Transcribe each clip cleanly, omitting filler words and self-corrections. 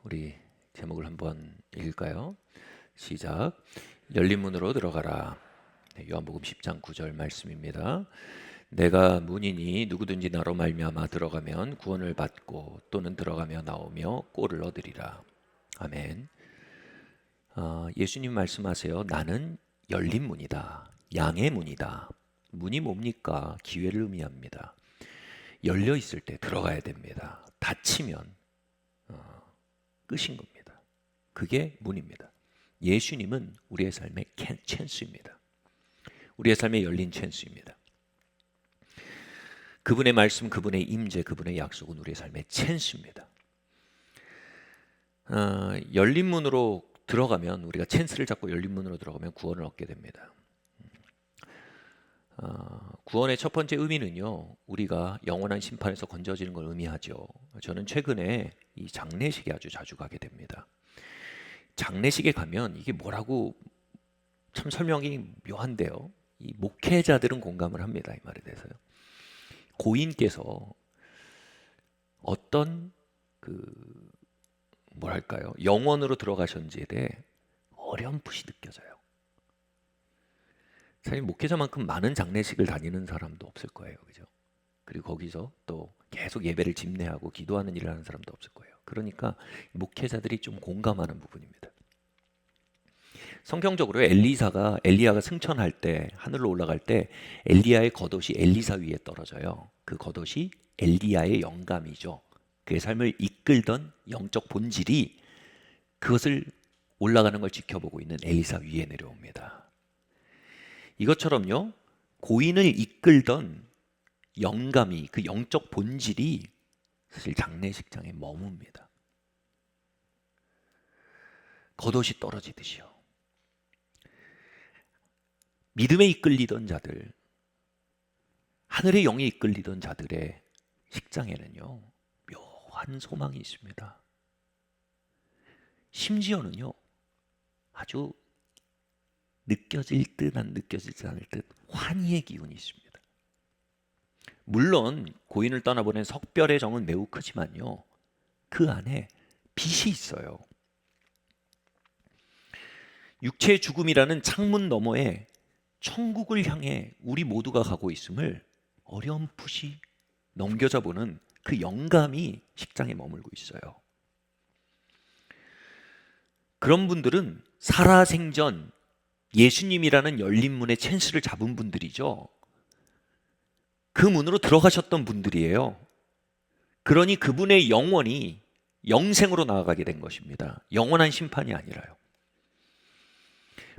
우리 제목을 한번 읽을까요? 시작. 열린 문으로 들어가라. 요한복음 10장 9절 말씀입니다. 내가 문이니 누구든지 나로 말미암아 들어가면 구원을 받고 또는 들어가며 나오며 꼴을 얻으리라. 아멘. 예수님 말씀하세요. 나는 열린 문이다. 양의 문이다. 문이 뭡니까? 기회를 의미합니다. 열려 있을 때 들어가야 됩니다. 닫히면 끝인 겁니다. 그게 문입니다. 예수님은 우리의 삶의 찬스입니다. 우리의 삶의 열린 찬스입니다. 그분의 말씀, 그분의 임재, 그분의 약속은 우리의 삶의 찬스입니다. 열린 문으로 들어가면, 우리가 찬스를 잡고 열린 문으로 들어가면 구원을 얻게 됩니다. 구원의 첫 번째 의미는요, 우리가 영원한 심판에서 건져지는 걸 의미하죠. 저는 최근에 이 장례식에 아주 자주 가게 됩니다. 장례식에 가면 이게 뭐라고 참 설명이 묘한데요. 이 목회자들은 공감을 합니다. 이 말에 대해서요. 고인께서 어떤 뭐랄까요, 영원으로 들어가셨는지에 대해 어렴풋이 느껴져요. 사실 목회자만큼 많은 장례식을 다니는 사람도 없을 거예요. 그죠? 그리고 거기서 또 계속 예배를 집례하고 기도하는 일을 하는 사람도 없을 거예요. 그러니까 목회자들이 좀 공감하는 부분입니다. 성경적으로 엘리야가 승천할 때, 하늘로 올라갈 때 엘리야의 겉옷이 엘리사 위에 떨어져요. 그 겉옷이 엘리야의 영감이죠. 그의 삶을 이끌던 영적 본질이 그것을 올라가는 걸 지켜보고 있는 엘리사 위에 내려옵니다. 이것처럼요, 고인을 이끌던 영감이, 그 영적 본질이 사실 장례식장에 머뭅니다. 겉옷이 떨어지듯이요. 믿음에 이끌리던 자들, 하늘의 영에 이끌리던 자들의 식장에는요, 묘한 소망이 있습니다. 심지어는요, 아주 느껴질 듯 안 느껴지지 않을 듯 환희의 기운이 있습니다. 물론 고인을 떠나보낸 석별의 정은 매우 크지만요, 그 안에 빛이 있어요. 육체의 죽음이라는 창문 너머에 천국을 향해 우리 모두가 가고 있음을 어렴풋이 넘겨져 보는 그 영감이 식장에 머물고 있어요. 그런 분들은 살아생전 예수님이라는 열린 문의 찬스를 잡은 분들이죠. 그 문으로 들어가셨던 분들이에요. 그러니 그분의 영원이 영생으로 나아가게 된 것입니다. 영원한 심판이 아니라요.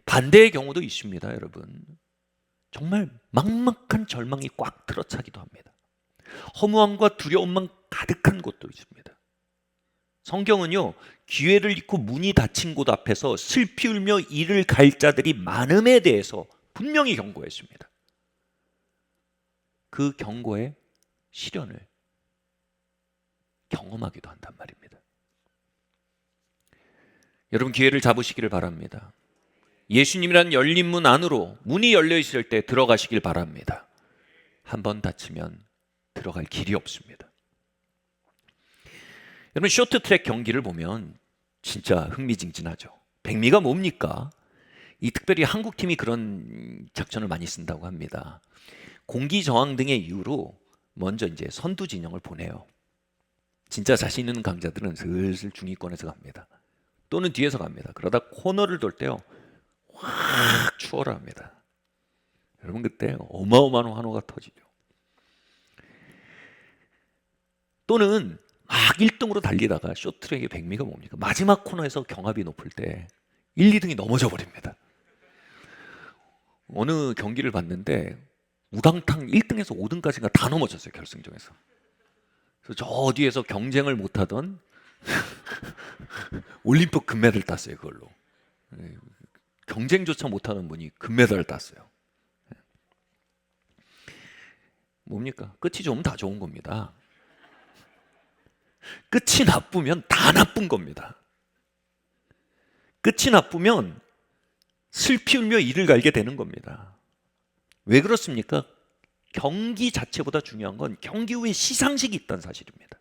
반대의 경우도 있습니다, 여러분. 정말 막막한 절망이 꽉 들어차기도 합니다. 허무함과 두려움만 가득한 곳도 있습니다. 성경은요, 기회를 잃고 문이 닫힌 곳 앞에서 슬피 울며 이를 갈 자들이 많음에 대해서 분명히 경고했습니다. 그 경고의 실현을 경험하기도 한단 말입니다. 여러분, 기회를 잡으시기를 바랍니다. 예수님이란 열린 문 안으로, 문이 열려 있을 때 들어가시길 바랍니다. 한번 닫히면 들어갈 길이 없습니다. 여러분, 쇼트트랙 경기를 보면 진짜 흥미진진하죠. 백미가 뭡니까? 이 특별히 한국팀이 그런 작전을 많이 쓴다고 합니다. 공기 저항 등의 이유로 먼저 이제 선두 진영을 보내요. 진짜 자신 있는 강자들은 슬슬 중위권에서 갑니다. 또는 뒤에서 갑니다. 그러다 코너를 돌 때요, 확 추월을 합니다. 여러분, 그때 어마어마한 환호가 터지죠. 또는 막 1등으로 달리다가 쇼트트랙의 백미가 뭡니까? 마지막 코너에서 경합이 높을 때 1, 2등이 넘어져 버립니다. 어느 경기를 봤는데 우당탕 1등에서 5등까지가 다 넘어졌어요, 결승전에서. 그래서 저 뒤에서 경쟁을 못하던 올림픽 금메달 땄어요, 그걸로. 경쟁조차 못하는 분이 금메달을 땄어요. 뭡니까? 끝이 좋으면 다 좋은 겁니다. 끝이 나쁘면 다 나쁜 겁니다. 끝이 나쁘면 슬피 울며 이를 갈게 되는 겁니다. 왜 그렇습니까? 경기 자체보다 중요한 건 경기 후에 시상식이 있다는 사실입니다.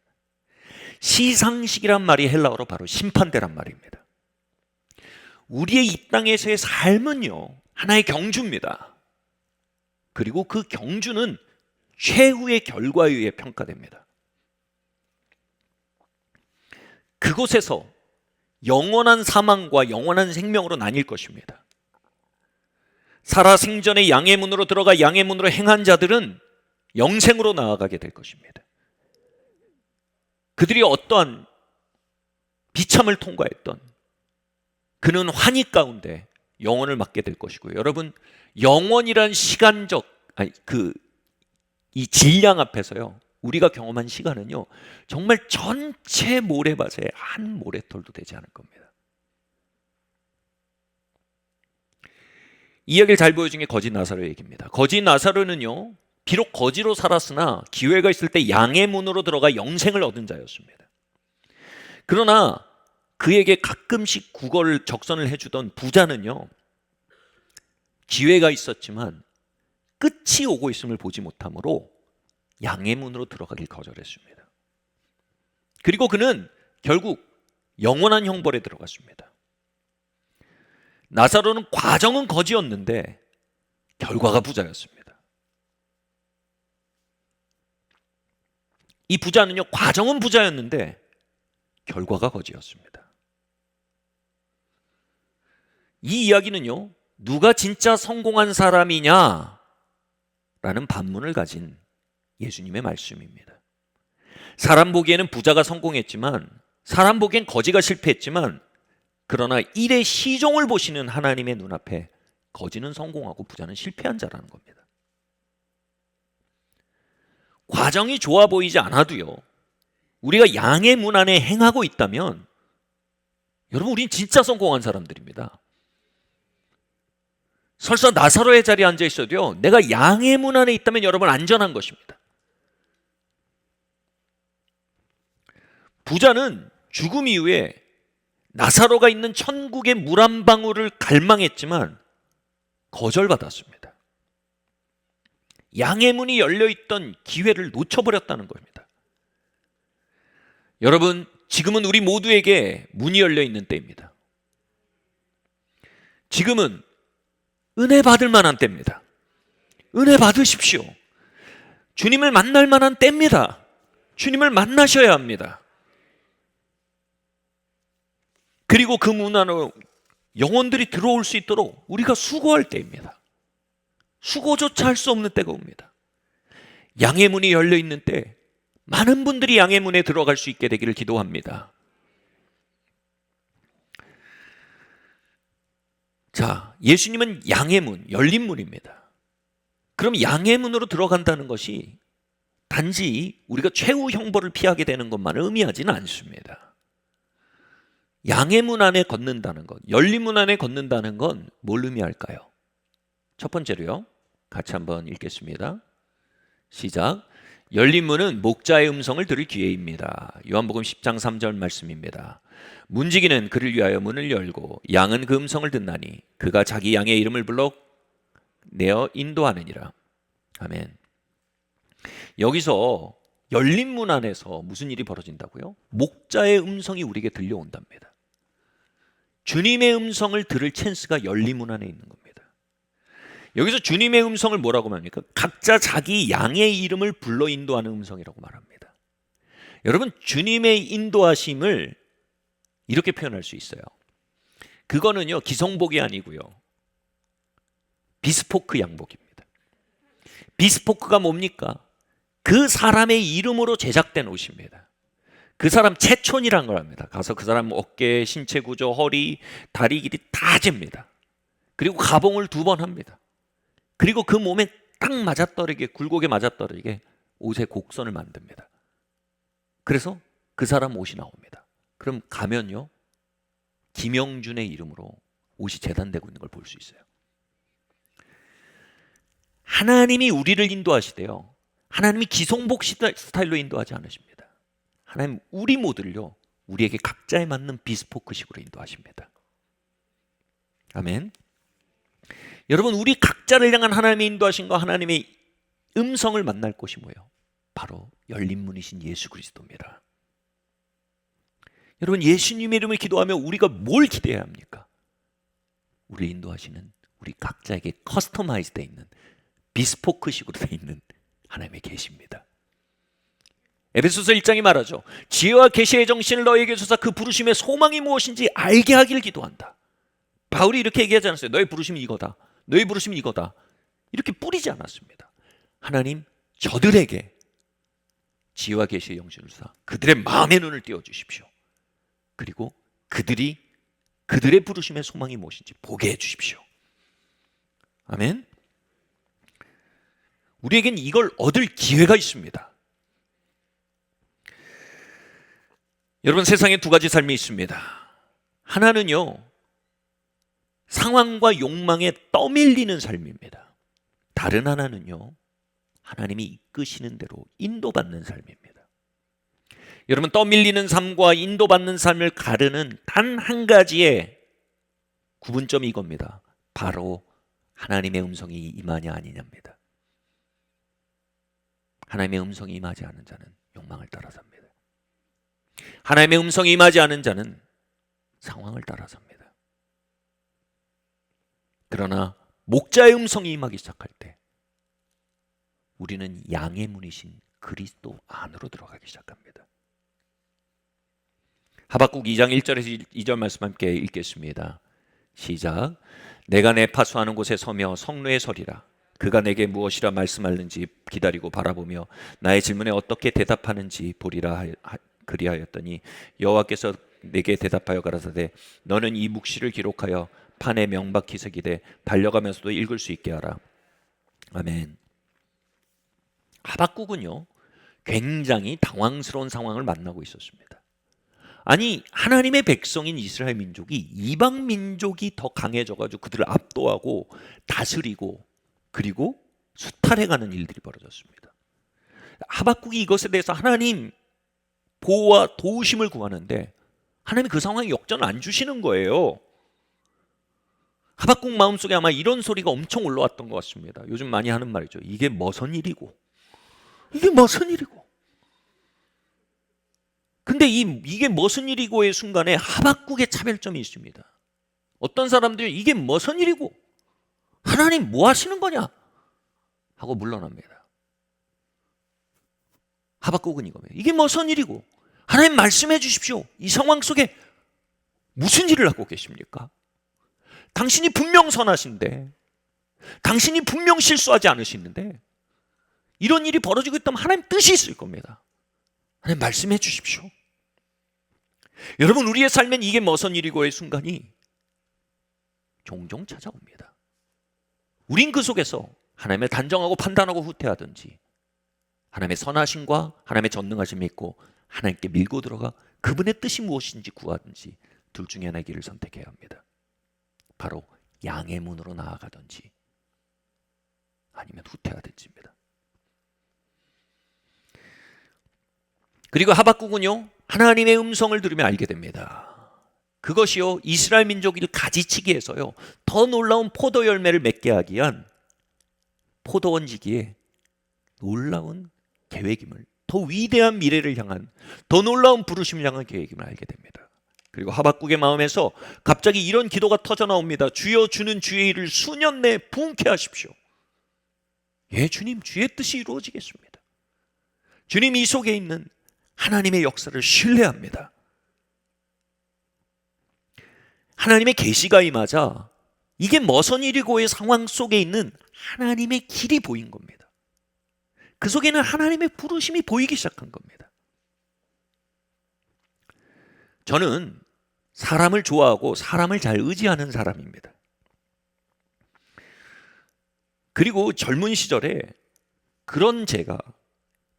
시상식이란 말이 헬라어로 바로 심판대란 말입니다. 우리의 이 땅에서의 삶은요, 하나의 경주입니다. 그리고 그 경주는 최후의 결과에 의해 평가됩니다. 그곳에서 영원한 사망과 영원한 생명으로 나뉠 것입니다. 살아생전의 양의 문으로 들어가 양의 문으로 행한 자들은 영생으로 나아가게 될 것입니다. 그들이 어떠한 비참을 통과했던 그는 환희 가운데 영원을 맞게 될 것이고요. 여러분, 영원이란 시간적 이 질량 앞에서요, 우리가 경험한 시간은요, 정말 전체 모래밭의 한 모래털도 되지 않을 겁니다. 이 이야기를 잘 보여준 게 거지 나사로 얘기입니다. 거지 나사로는요, 비록 거지로 살았으나 기회가 있을 때 양의 문으로 들어가 영생을 얻은 자였습니다. 그러나 그에게 가끔씩 국어를 적선을 해주던 부자는요, 기회가 있었지만 끝이 오고 있음을 보지 못하므로 양의 문으로 들어가길 거절했습니다. 그리고 그는 결국 영원한 형벌에 들어갔습니다. 나사로는 과정은 거지였는데 결과가 부자였습니다. 이 부자는요, 과정은 부자였는데 결과가 거지였습니다. 이 이야기는요, 누가 진짜 성공한 사람이냐? 라는 반문을 가진 예수님의 말씀입니다. 사람 보기에는 부자가 성공했지만, 사람 보기엔 거지가 실패했지만, 그러나 일의 시종을 보시는 하나님의 눈앞에 거지는 성공하고 부자는 실패한 자라는 겁니다. 과정이 좋아 보이지 않아도요, 우리가 양의 문 안에 행하고 있다면 여러분, 우린 진짜 성공한 사람들입니다. 설사 나사로의 자리에 앉아 있어도요, 내가 양의 문 안에 있다면 여러분 안전한 것입니다. 부자는 죽음 이후에 나사로가 있는 천국의 물 한 방울을 갈망했지만 거절받았습니다. 양의 문이 열려있던 기회를 놓쳐버렸다는 겁니다. 여러분, 지금은 우리 모두에게 문이 열려있는 때입니다. 지금은 은혜 받을 만한 때입니다. 은혜 받으십시오. 주님을 만날 만한 때입니다. 주님을 만나셔야 합니다. 그리고 그 문 안으로 영혼들이 들어올 수 있도록 우리가 수고할 때입니다. 수고조차 할 수 없는 때가 옵니다. 양의 문이 열려 있는 때 많은 분들이 양의 문에 들어갈 수 있게 되기를 기도합니다. 자, 예수님은 양의 문, 열린 문입니다. 그럼 양의 문으로 들어간다는 것이 단지 우리가 최후 형벌을 피하게 되는 것만을 의미하지는 않습니다. 양의 문 안에 걷는다는 것, 열린 문 안에 걷는다는 건 뭘 의미할까요? 첫 번째로요, 같이 한번 읽겠습니다. 시작. 열린 문은 목자의 음성을 들을 기회입니다. 요한복음 10장 3절 말씀입니다. 문지기는 그를 위하여 문을 열고 양은 그 음성을 듣나니 그가 자기 양의 이름을 불러 내어 인도하느니라. 아멘. 여기서 열린 문 안에서 무슨 일이 벌어진다고요? 목자의 음성이 우리에게 들려온답니다. 주님의 음성을 들을 찬스가 열린 문 안에 있는 겁니다. 여기서 주님의 음성을 뭐라고 말합니까? 각자 자기 양의 이름을 불러 인도하는 음성이라고 말합니다. 여러분, 주님의 인도하심을 이렇게 표현할 수 있어요. 그거는요, 기성복이 아니고요, 비스포크 양복입니다. 비스포크가 뭡니까? 그 사람의 이름으로 제작된 옷입니다. 그 사람 체촌이라는 걸 합니다. 가서 그 사람 어깨, 신체 구조, 허리, 다리 길이 다 잽니다. 그리고 가봉을 2번 합니다. 그리고 그 몸에 딱 맞아떨어지게, 굴곡에 맞아떨어지게 옷의 곡선을 만듭니다. 그래서 그 사람 옷이 나옵니다. 그럼 가면요, 김영준의 이름으로 옷이 재단되고 있는 걸 볼 수 있어요. 하나님이 우리를 인도하시대요. 하나님이 기성복 스타일로 인도하지 않으십니다. 하나님 우리 모두를요, 우리에게 각자에 맞는 비스포크식으로 인도하십니다. 아멘. 여러분, 우리 각자를 향한 하나님의 인도하심과 하나님의 음성을 만날 곳이 뭐예요? 바로 열린 문이신 예수 그리스도입니다. 여러분, 예수님의 이름을 기도하며 우리가 뭘 기대해야 합니까? 우리를 인도하시는 우리 각자에게 커스터마이즈 되어 있는, 비스포크식으로 되어 있는 하나님의 계시입니다. 에베소서 1장이 말하죠. 지혜와 계시의 정신을 너희에게 주사 그 부르심의 소망이 무엇인지 알게 하기를 기도한다. 바울이 이렇게 얘기하지 않았어요. 너희 부르심이 이거다, 너희 부르심이 이거다, 이렇게 뿌리지 않았습니다. 하나님, 저들에게 지혜와 계시의 영신을 주사 그들의 마음의 눈을 띄워주십시오. 그리고 그들이 그들의 부르심의 소망이 무엇인지 보게 해주십시오. 아멘. 우리에겐 이걸 얻을 기회가 있습니다. 여러분, 세상에 두 가지 삶이 있습니다. 하나는요, 상황과 욕망에 떠밀리는 삶입니다. 다른 하나는요, 하나님이 이끄시는 대로 인도받는 삶입니다. 여러분, 떠밀리는 삶과 인도받는 삶을 가르는 단 한 가지의 구분점이 이겁니다. 바로 하나님의 음성이 임하냐 아니냐입니다. 하나님의 음성이 임하지 않은 자는 욕망을 따라 삽니다. 하나님의 음성이 임하지 않은 자는 상황을 따라 삽니다. 그러나 목자의 음성이 임하기 시작할 때 우리는 양의 문이신 그리스도 안으로 들어가기 시작합니다. 하박국 2장 1절에서 2절 말씀 함께 읽겠습니다. 시작. 내가 내 파수하는 곳에 서며 성로에 서리라. 그가 내게 무엇이라 말씀하는지 기다리고 바라보며 나의 질문에 어떻게 대답하는지 보리라 그리하였더니 여호와께서 내게 대답하여 가라사대 너는 이 묵시를 기록하여 판에 명박히 새기되 달려가면서도 읽을 수 있게 하라. 아멘. 하박국은요, 굉장히 당황스러운 상황을 만나고 있었습니다. 아니, 하나님의 백성인 이스라엘 민족이 이방 민족이 더 강해져가지고 그들을 압도하고 다스리고 그리고 수탈해가는 일들이 벌어졌습니다. 하박국이 이것에 대해서 하나님 보호와 도우심을 구하는데 하나님이 그 상황에 역전을 안 주시는 거예요. 하박국 마음속에 아마 이런 소리가 엄청 올라왔던 것 같습니다. 요즘 많이 하는 말이죠. 이게 무슨 일이고, 이게 무슨 일이고. 근데 이게 무슨 일이고의 순간에 하박국의 차별점이 있습니다. 어떤 사람들이 이게 무슨 일이고 하나님 뭐 하시는 거냐 하고 물러납니다. 하박국은 이거예요. 이게 무슨 일이고 하나님 말씀해 주십시오. 이 상황 속에 무슨 일을 하고 계십니까? 당신이 분명 선하신데, 당신이 분명 실수하지 않으시는데 이런 일이 벌어지고 있다면 하나님 뜻이 있을 겁니다. 하나님 말씀해 주십시오. 여러분, 우리의 삶엔 이게 무슨 일이고의 순간이 종종 찾아옵니다. 우린 그 속에서 하나님을 단정하고 판단하고 후퇴하든지 하나님의 선하심과 하나님의 전능하심 믿고 하나님께 밀고 들어가 그분의 뜻이 무엇인지 구하든지 둘 중에 하나의 길을 선택해야 합니다. 바로 양의 문으로 나아가든지 아니면 후퇴하든지입니다. 그리고 하박국은요, 하나님의 음성을 들으며 알게 됩니다. 그것이요, 이스라엘 민족을 가지치기 해서요 더 놀라운 포도 열매를 맺게 하기 위한 포도원지기의 놀라운 계획임을, 더 위대한 미래를 향한 더 놀라운 부르심을 향한 계획임을 알게 됩니다. 그리고 하박국의 마음에서 갑자기 이런 기도가 터져 나옵니다. 주여, 주는 주의 일을 수년 내에 부흥케 하십시오. 예, 주님, 주의 뜻이 이루어지겠습니다. 주님, 이 속에 있는 하나님의 역사를 신뢰합니다. 하나님의 계시가 임하자 이게 무슨 일이고의 상황 속에 있는 하나님의 길이 보인 겁니다. 그 속에는 하나님의 부르심이 보이기 시작한 겁니다. 저는 사람을 좋아하고 사람을 잘 의지하는 사람입니다. 그리고 젊은 시절에 그런 제가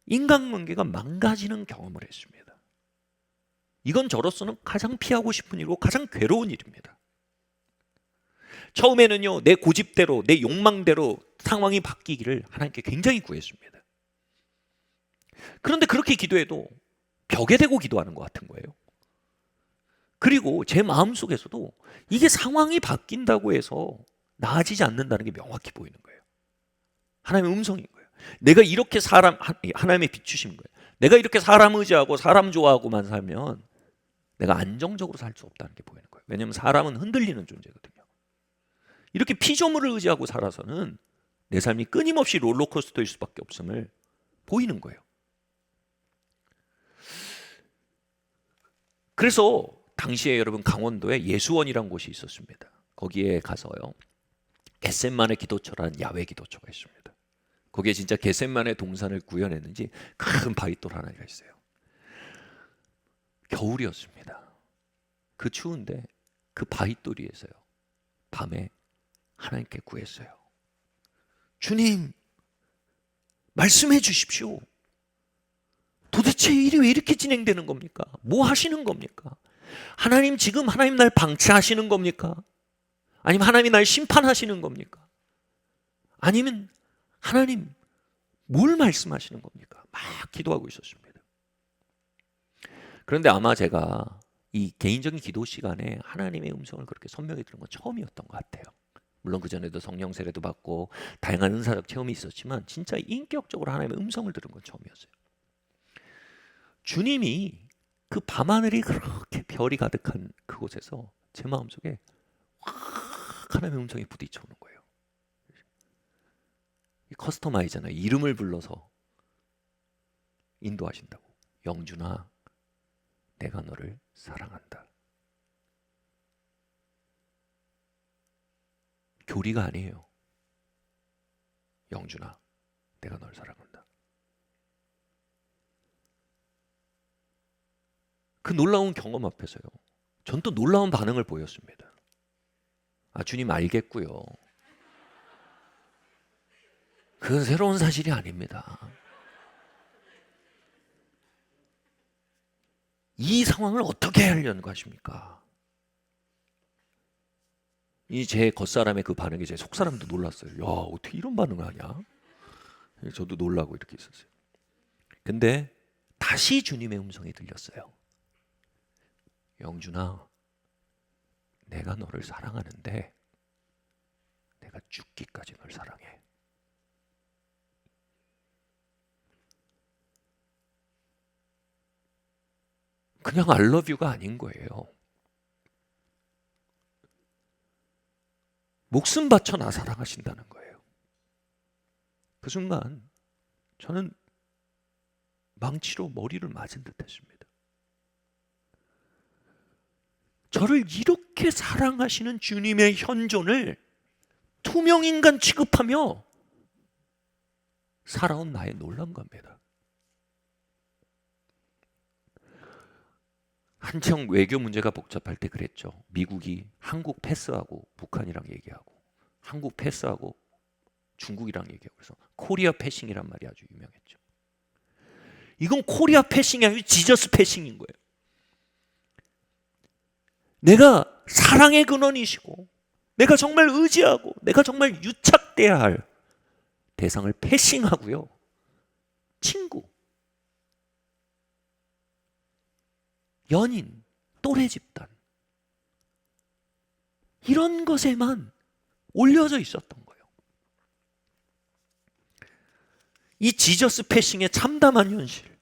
인간관계가 망가지는 경험을 했습니다. 이건 저로서는 가장 피하고 싶은 일이고 가장 괴로운 일입니다. 처음에는요, 내 고집대로, 내 욕망대로 상황이 바뀌기를 하나님께 굉장히 구했습니다. 그런데 그렇게 기도해도 벽에 대고 기도하는 것 같은 거예요. 그리고 제 마음속에서도 이게 상황이 바뀐다고 해서 나아지지 않는다는 게 명확히 보이는 거예요. 하나님의 음성인 거예요. 내가 이렇게 하나님의 비추신 거예요. 내가 이렇게 사람 의지하고 사람 좋아하고만 살면 내가 안정적으로 살 수 없다는 게 보이는 거예요. 왜냐하면 사람은 흔들리는 존재거든요. 이렇게 피조물을 의지하고 살아서는 내 삶이 끊임없이 롤러코스터일 수밖에 없음을 보이는 거예요. 그래서 당시에 여러분 강원도에 예수원이라는 곳이 있었습니다. 거기에 가서요, 겟셋만의 기도처라는 야외 기도처가 있습니다. 거기에 진짜 겟셋만의 동산을 구현했는지 큰 바위돌 하나가 있어요. 겨울이었습니다. 그 추운데 그 바위돌 위에서요, 밤에 하나님께 구했어요. 주님, 말씀해 주십시오. 도대체 일이 왜 이렇게 진행되는 겁니까? 뭐 하시는 겁니까? 하나님, 지금 하나님 날 방치하시는 겁니까? 아니면 하나님이 날 심판하시는 겁니까? 아니면 하나님 뭘 말씀하시는 겁니까? 막 기도하고 있었습니다. 그런데 아마 제가 이 개인적인 기도 시간에 하나님의 음성을 그렇게 선명히 들은 건 처음이었던 것 같아요. 물론 그전에도 성령 세례도 받고 다양한 은사적 체험이 있었지만 진짜 인격적으로 하나님의 음성을 들은 건 처음이었어요. 주님이 그 밤하늘이 그렇게 별이 가득한 그곳에서 제 마음속에 확 하나님의 음성이 부딪혀오는 거예요. 커스터마이잖아요. 이름을 불러서 인도하신다고. 영준아, 내가 너를 사랑한다. 교리가 아니에요. 영준아, 내가 너를 사랑한다. 그 놀라운 경험 앞에서요, 전 또 놀라운 반응을 보였습니다. 아, 주님 알겠고요. 그건 새로운 사실이 아닙니다. 이 상황을 어떻게 하려는 것입니까? 이 제 겉사람의 그 반응이 제 속사람도 놀랐어요. 야, 어떻게 이런 반응을 하냐? 저도 놀라고 이렇게 있었어요. 근데 다시 주님의 음성이 들렸어요. 영준아, 내가 너를 사랑하는데 내가 죽기까지 널 사랑해. 그냥 I love you가 아닌 거예요. 목숨 바쳐 나 사랑하신다는 거예요. 그 순간 저는 망치로 머리를 맞은 듯 했습니다. 저를 이렇게 사랑하시는 주님의 현존을 투명인간 취급하며 살아온 나의 놀란 겁니다. 한창 외교 문제가 복잡할 때 그랬죠. 미국이 한국 패스하고 북한이랑 얘기하고, 한국 패스하고 중국이랑 얘기하고, 그래서 코리아 패싱이란 말이 아주 유명했죠. 이건 코리아 패싱이 아니고 지저스 패싱인 거예요. 내가 사랑의 근원이시고, 내가 정말 의지하고, 내가 정말 유착돼야 할 대상을 패싱하고요, 친구, 연인, 또래 집단, 이런 것에만 올려져 있었던 거예요. 이 지저스 패싱의 참담한 현실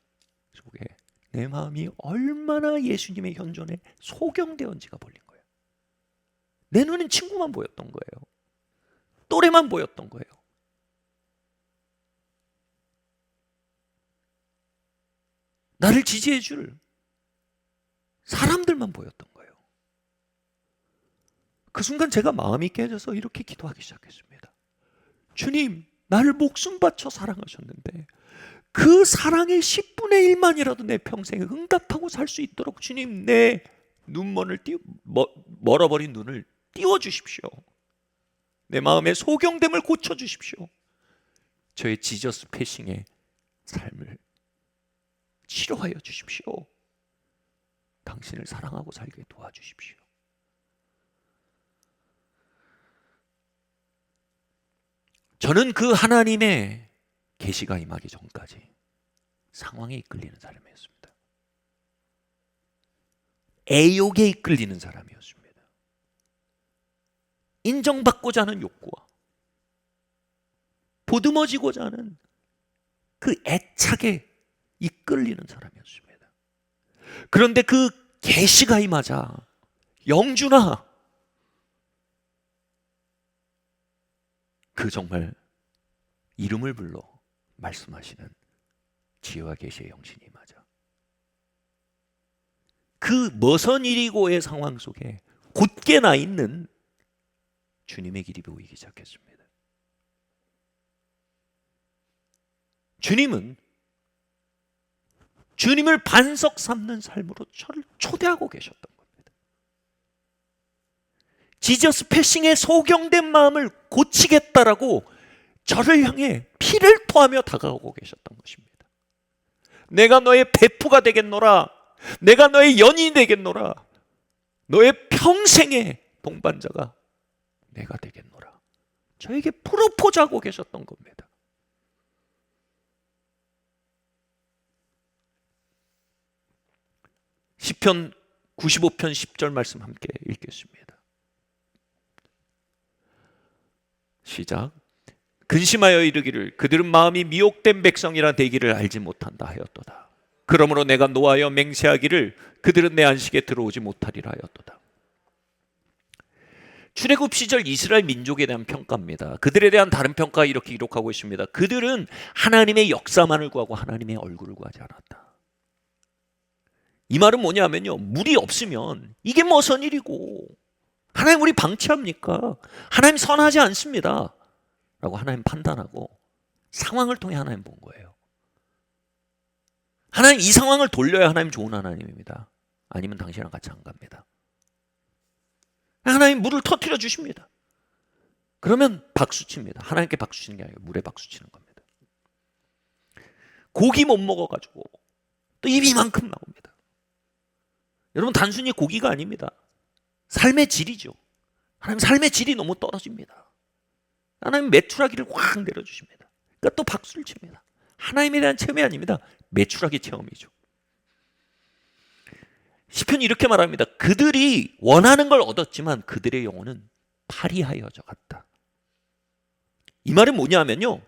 속에 내 마음이 얼마나 예수님의 현존에 소경되었는지가 보인 거예요. 내 눈엔 친구만 보였던 거예요. 또래만 보였던 거예요. 나를 지지해 줄 사람들만 보였던 거예요. 그 순간 제가 마음이 깨져서 이렇게 기도하기 시작했습니다. 주님, 나를 목숨 바쳐 사랑하셨는데 그 사랑의 10분의 1만이라도 내 평생에 응답하고 살 수 있도록 주님, 내 눈먼을 멀어버린 눈을 띄워주십시오. 내 마음의 소경됨을 고쳐주십시오. 저의 지저스 패싱의 삶을 치료하여 주십시오. 당신을 사랑하고 살게 도와주십시오. 저는 그 하나님의 계시가 임하기 전까지 상황에 이끌리는 사람이었습니다. 애욕에 이끌리는 사람이었습니다. 인정받고자 하는 욕구와 보듬어지고자 하는 그 애착에 이끌리는 사람이었습니다. 그런데 그 계시가 임하자 영준아, 그 정말 이름을 불러 말씀하시는 지혜와 계시의 영신이 임하자. 그 머선 이리고의 상황 속에 곧게 나 있는 주님의 길이 보이기 시작했습니다. 주님은 주님을 반석 삼는 삶으로 저를 초대하고 계셨던 겁니다. 지저스 패싱의 소경된 마음을 고치겠다라고 저를 향해 피를 토하며 다가오고 계셨던 것입니다. 내가 너의 베프가 되겠노라, 내가 너의 연인이 되겠노라, 너의 평생의 동반자가 내가 되겠노라, 저에게 프로포즈하고 계셨던 겁니다. 시편 95편 10절 말씀 함께 읽겠습니다. 시작. 근심하여 이르기를 그들은 마음이 미혹된 백성이라 되기를 알지 못한다 하였도다. 그러므로 내가 노하여 맹세하기를 그들은 내 안식에 들어오지 못하리라 하였도다. 출애굽 시절 이스라엘 민족에 대한 평가입니다. 그들에 대한 다른 평가 이렇게 기록하고 있습니다. 그들은 하나님의 역사만을 구하고 하나님의 얼굴을 구하지 않았다. 이 말은 뭐냐면요, 물이 없으면 이게 무슨 일이고 하나님 우리 방치합니까? 하나님 선하지 않습니다 라고 하나님 판단하고 상황을 통해 하나님 본 거예요. 하나님 이 상황을 돌려야 하나님 좋은 하나님입니다. 아니면 당신이랑 같이 안 갑니다. 하나님 물을 터뜨려 주십니다. 그러면 박수칩니다. 하나님께 박수치는 게 아니고 물에 박수치는 겁니다. 고기 못 먹어가지고 또 입이 이만큼 나옵니다. 여러분 단순히 고기가 아닙니다. 삶의 질이죠. 하나님 삶의 질이 너무 떨어집니다. 하나님 메추라기를 확 내려주십니다. 그러니까 또 박수를 칩니다. 하나님에 대한 체험이 아닙니다. 메추라기 체험이죠. 시편이 이렇게 말합니다. 그들이 원하는 걸 얻었지만 그들의 영혼은 파리하여져 갔다. 이 말은 뭐냐면요,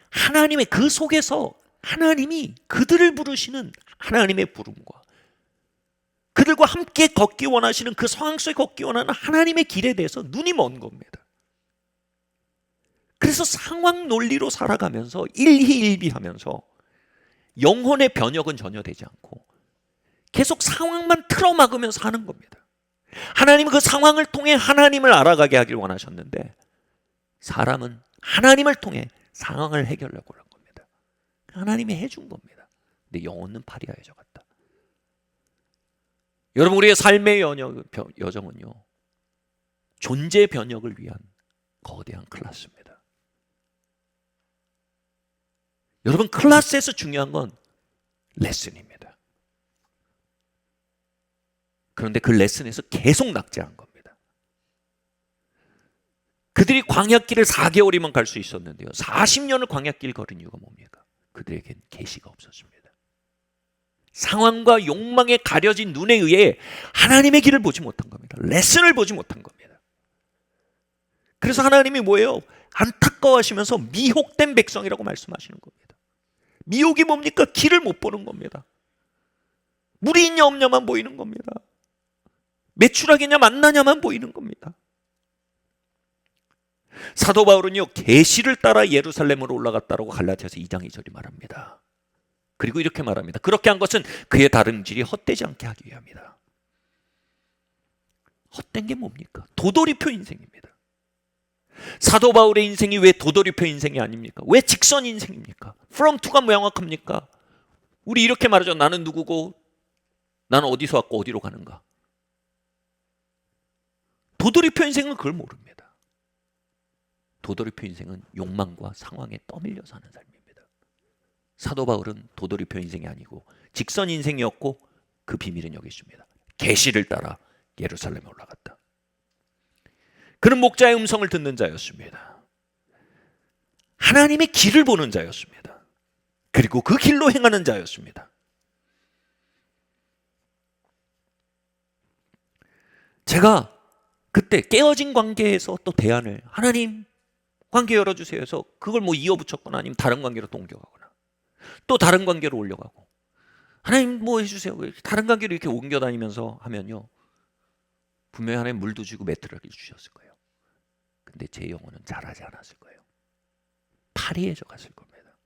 하나님의 그 속에서 하나님이 그들을 부르시는 하나님의 부름과 그들과 함께 걷기 원하시는 그 상황 속에 걷기 원하는 하나님의 길에 대해서 눈이 먼 겁니다. 그래서 상황 논리로 살아가면서 일희일비하면서 영혼의 변혁은 전혀 되지 않고 계속 상황만 틀어막으면서 사는 겁니다. 하나님은 그 상황을 통해 하나님을 알아가게 하길 원하셨는데 사람은 하나님을 통해 상황을 해결하려고 한 겁니다. 하나님이 해준 겁니다. 근데 영혼은 파리하여져 갔다. 여러분 우리의 삶의 여정은요, 존재 변혁을 위한 거대한 클래스입니다. 여러분 클래스에서 중요한 건 레슨입니다. 그런데 그 레슨에서 계속 낙제한 겁니다. 그들이 광야길을 4개월이면 갈 수 있었는데요, 40년을 광야길 걸은 이유가 뭡니까? 그들에겐 계시가 없었습니다. 상황과 욕망에 가려진 눈에 의해 하나님의 길을 보지 못한 겁니다. 레슨을 보지 못한 겁니다. 그래서 하나님이 뭐예요? 안타까워하시면서 미혹된 백성이라고 말씀하시는 겁니다. 미혹이 뭡니까? 길을 못 보는 겁니다. 물이 있냐 없냐만 보이는 겁니다. 메추라기냐 만나냐만 보이는 겁니다. 사도 바울은요, 계시를 따라 예루살렘으로 올라갔다라고 갈라디아서 2장 2절이 말합니다. 그리고 이렇게 말합니다. 그렇게 한 것은 그의 다름질이 헛되지 않게 하기 위함이다. 헛된 게 뭡니까? 도돌이표 인생입니다. 사도 바울의 인생이 왜 도돌이표 인생이 아닙니까? 왜 직선 인생입니까? from to가 명확합니까? 우리 이렇게 말하죠. 나는 누구고 나는 어디서 왔고 어디로 가는가. 도돌이표 인생은 그걸 모릅니다. 도돌이표 인생은 욕망과 상황에 떠밀려 사는 삶입니다. 사도 바울은 도돌이표 인생이 아니고 직선 인생이었고 그 비밀은 여기 있습니다. 계시를 따라 예루살렘에 올라갔다. 그는 목자의 음성을 듣는 자였습니다. 하나님의 길을 보는 자였습니다. 그리고 그 길로 행하는 자였습니다. 제가 그때 깨어진 관계에서 또 대안을, 하나님 관계 열어주세요 해서 그걸 뭐 이어붙였거나 아니면 다른 관계로 또 옮겨가거나 또 다른 관계로 올려가고, 하나님 뭐 해주세요. 다른 관계로 이렇게 옮겨 다니면서 하면요, 분명히 하나님 물도 주고 매트를 주셨을 거예요. 근데 제 영혼은 자라지 않았을 거예요. 파리해져 갔을 겁니다.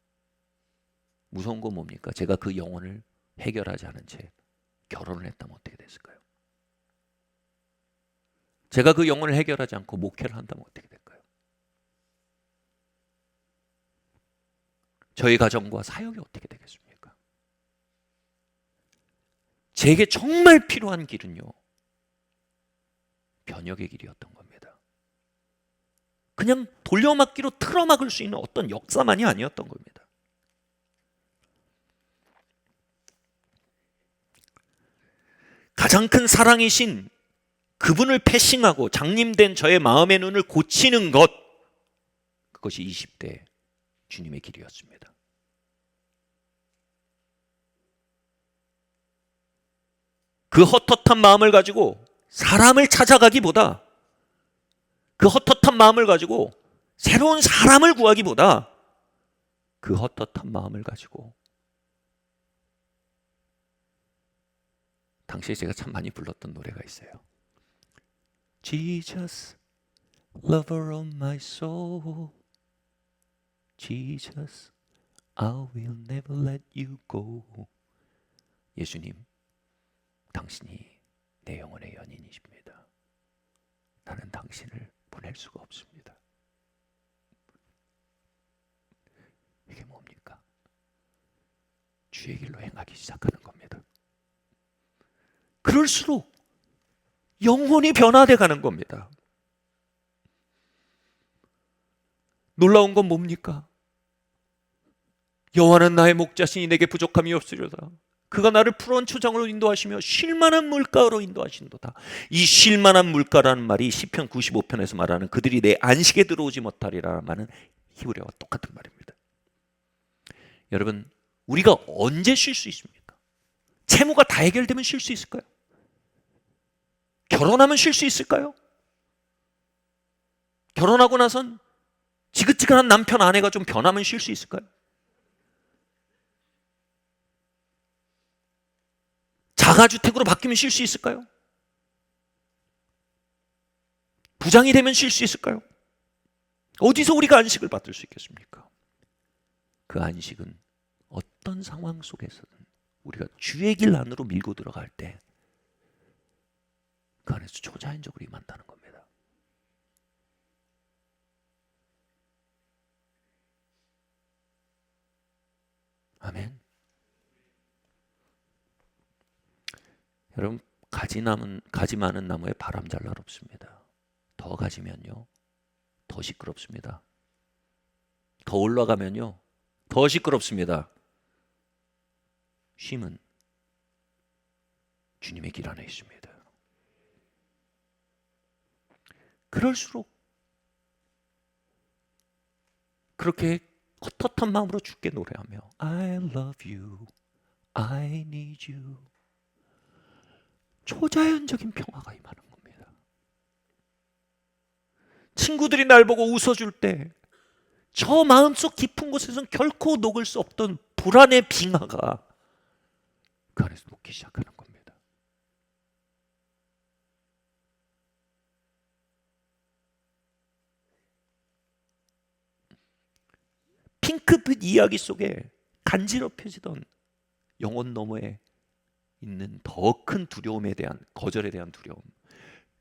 무서운 건 뭡니까? 제가 그 영혼을 해결하지 않은 채 결혼을 했다면 어떻게 됐을까요? 제가 그 영혼을 해결하지 않고 목회를 한다면 어떻게 될까요? 저희 가정과 사역이 어떻게 되겠습니까? 제게 정말 필요한 길은요, 변혁의 길이었던 겁니다. 그냥 돌려막기로 틀어막을 수 있는 어떤 역사만이 아니었던 겁니다. 가장 큰 사랑이신 그분을 패싱하고 장님된 저의 마음의 눈을 고치는 것, 그것이 20대 주님의 길이었습니다. 그 헛헛한 마음을 가지고 사람을 찾아가기보다, 그 헛헛한 마음을 가지고 새로운 사람을 구하기보다, 그 헛헛한 마음을 가지고, 당시에 제가 참 많이 불렀던 노래가 있어요. Jesus, lover of my soul, Jesus, I will never let you go. 예수님, 당신이 내 영혼의 연인이십니다. 나는 당신을 보낼 수가 없습니다. 이게 뭡니까? 주의 길로 행하기 시작하는 겁니다. 그럴수록 영혼이 변화돼 가는 겁니다. 놀라운 건 뭡니까? 여호와는 나의 목자시니 내게 부족함이 없으리로다. 그가 나를 푸른 초장으로 인도하시며 쉴만한 물가로 인도하신도다. 이 쉴만한 물가라는 말이 시편 95편에서 말하는 그들이 내 안식에 들어오지 못하리라는 말은 히브리어와 똑같은 말입니다. 여러분, 우리가 언제 쉴 수 있습니까? 채무가 다 해결되면 쉴 수 있을까요? 결혼하면 쉴 수 있을까요? 결혼하고 나선 지긋지긋한 남편 아내가 좀 변하면 쉴 수 있을까요? 자가주택으로 바뀌면 쉴 수 있을까요? 부장이 되면 쉴 수 있을까요? 어디서 우리가 안식을 받을 수 있겠습니까? 그 안식은 어떤 상황 속에서든 우리가 주의 길 안으로 밀고 들어갈 때 그 안에서 초자연적으로 임한다는 겁니다. 아멘. 여러분, 가지 많은 나무에 바람 잘 날 없습니다. 더 가지면요, 더 시끄럽습니다. 더 올라가면요, 더 시끄럽습니다. 쉼은 주님의 길 안에 있습니다. 그럴수록 그렇게 헛헛한 마음으로 주께 노래하며 I love you, I need you, 초자연적인 평화가 임하는 겁니다. 친구들이 날 보고 웃어줄 때 저 마음속 깊은 곳에서는 결코 녹을 수 없던 불안의 빙하가 그 안에서 녹기 시작하는 겁니다. 핑크빛 이야기 속에 간지럽혀지던 영혼 너머에 있는 더 큰 두려움에 대한, 거절에 대한 두려움,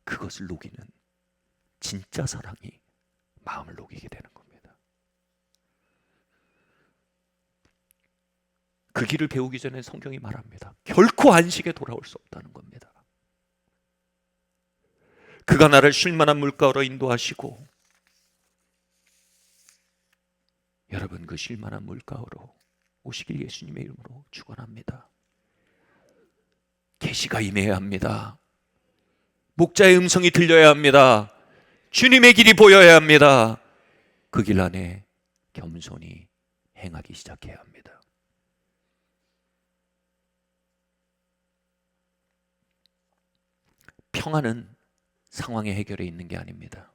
그것을 녹이는 진짜 사랑이 마음을 녹이게 되는 겁니다. 그 길을 배우기 전에 성경이 말합니다. 결코 안식에 돌아올 수 없다는 겁니다. 그가 나를 쉴만한 물가로 인도하시고, 여러분, 그 쉴만한 물가로 오시길 예수님의 이름으로 축원합니다. 계시가 임해야 합니다. 목자의 음성이 들려야 합니다. 주님의 길이 보여야 합니다. 그 길 안에 겸손히 행하기 시작해야 합니다. 평안은 상황의 해결에 있는 게 아닙니다.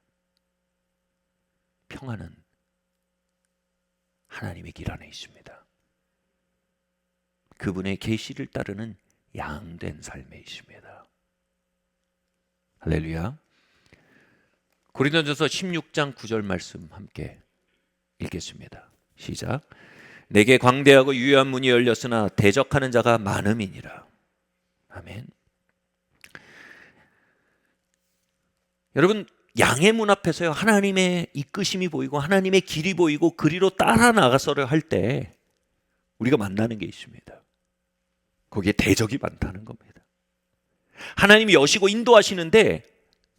평안은 하나님의 길 안에 있습니다. 그분의 계시를 따르는 양된 삶에 있습니다. 할렐루야. 고린도전서 16장 9절 말씀 함께 읽겠습니다. 시작. 내게 광대하고 유효한 문이 열렸으나 대적하는 자가 많음이니라. 아멘. 여러분, 양의 문 앞에서요, 하나님의 이끄심이 보이고 하나님의 길이 보이고 그리로 따라 나가서를 할 때 우리가 만나는 게 있습니다. 거기에 대적이 많다는 겁니다. 하나님이 여시고 인도하시는데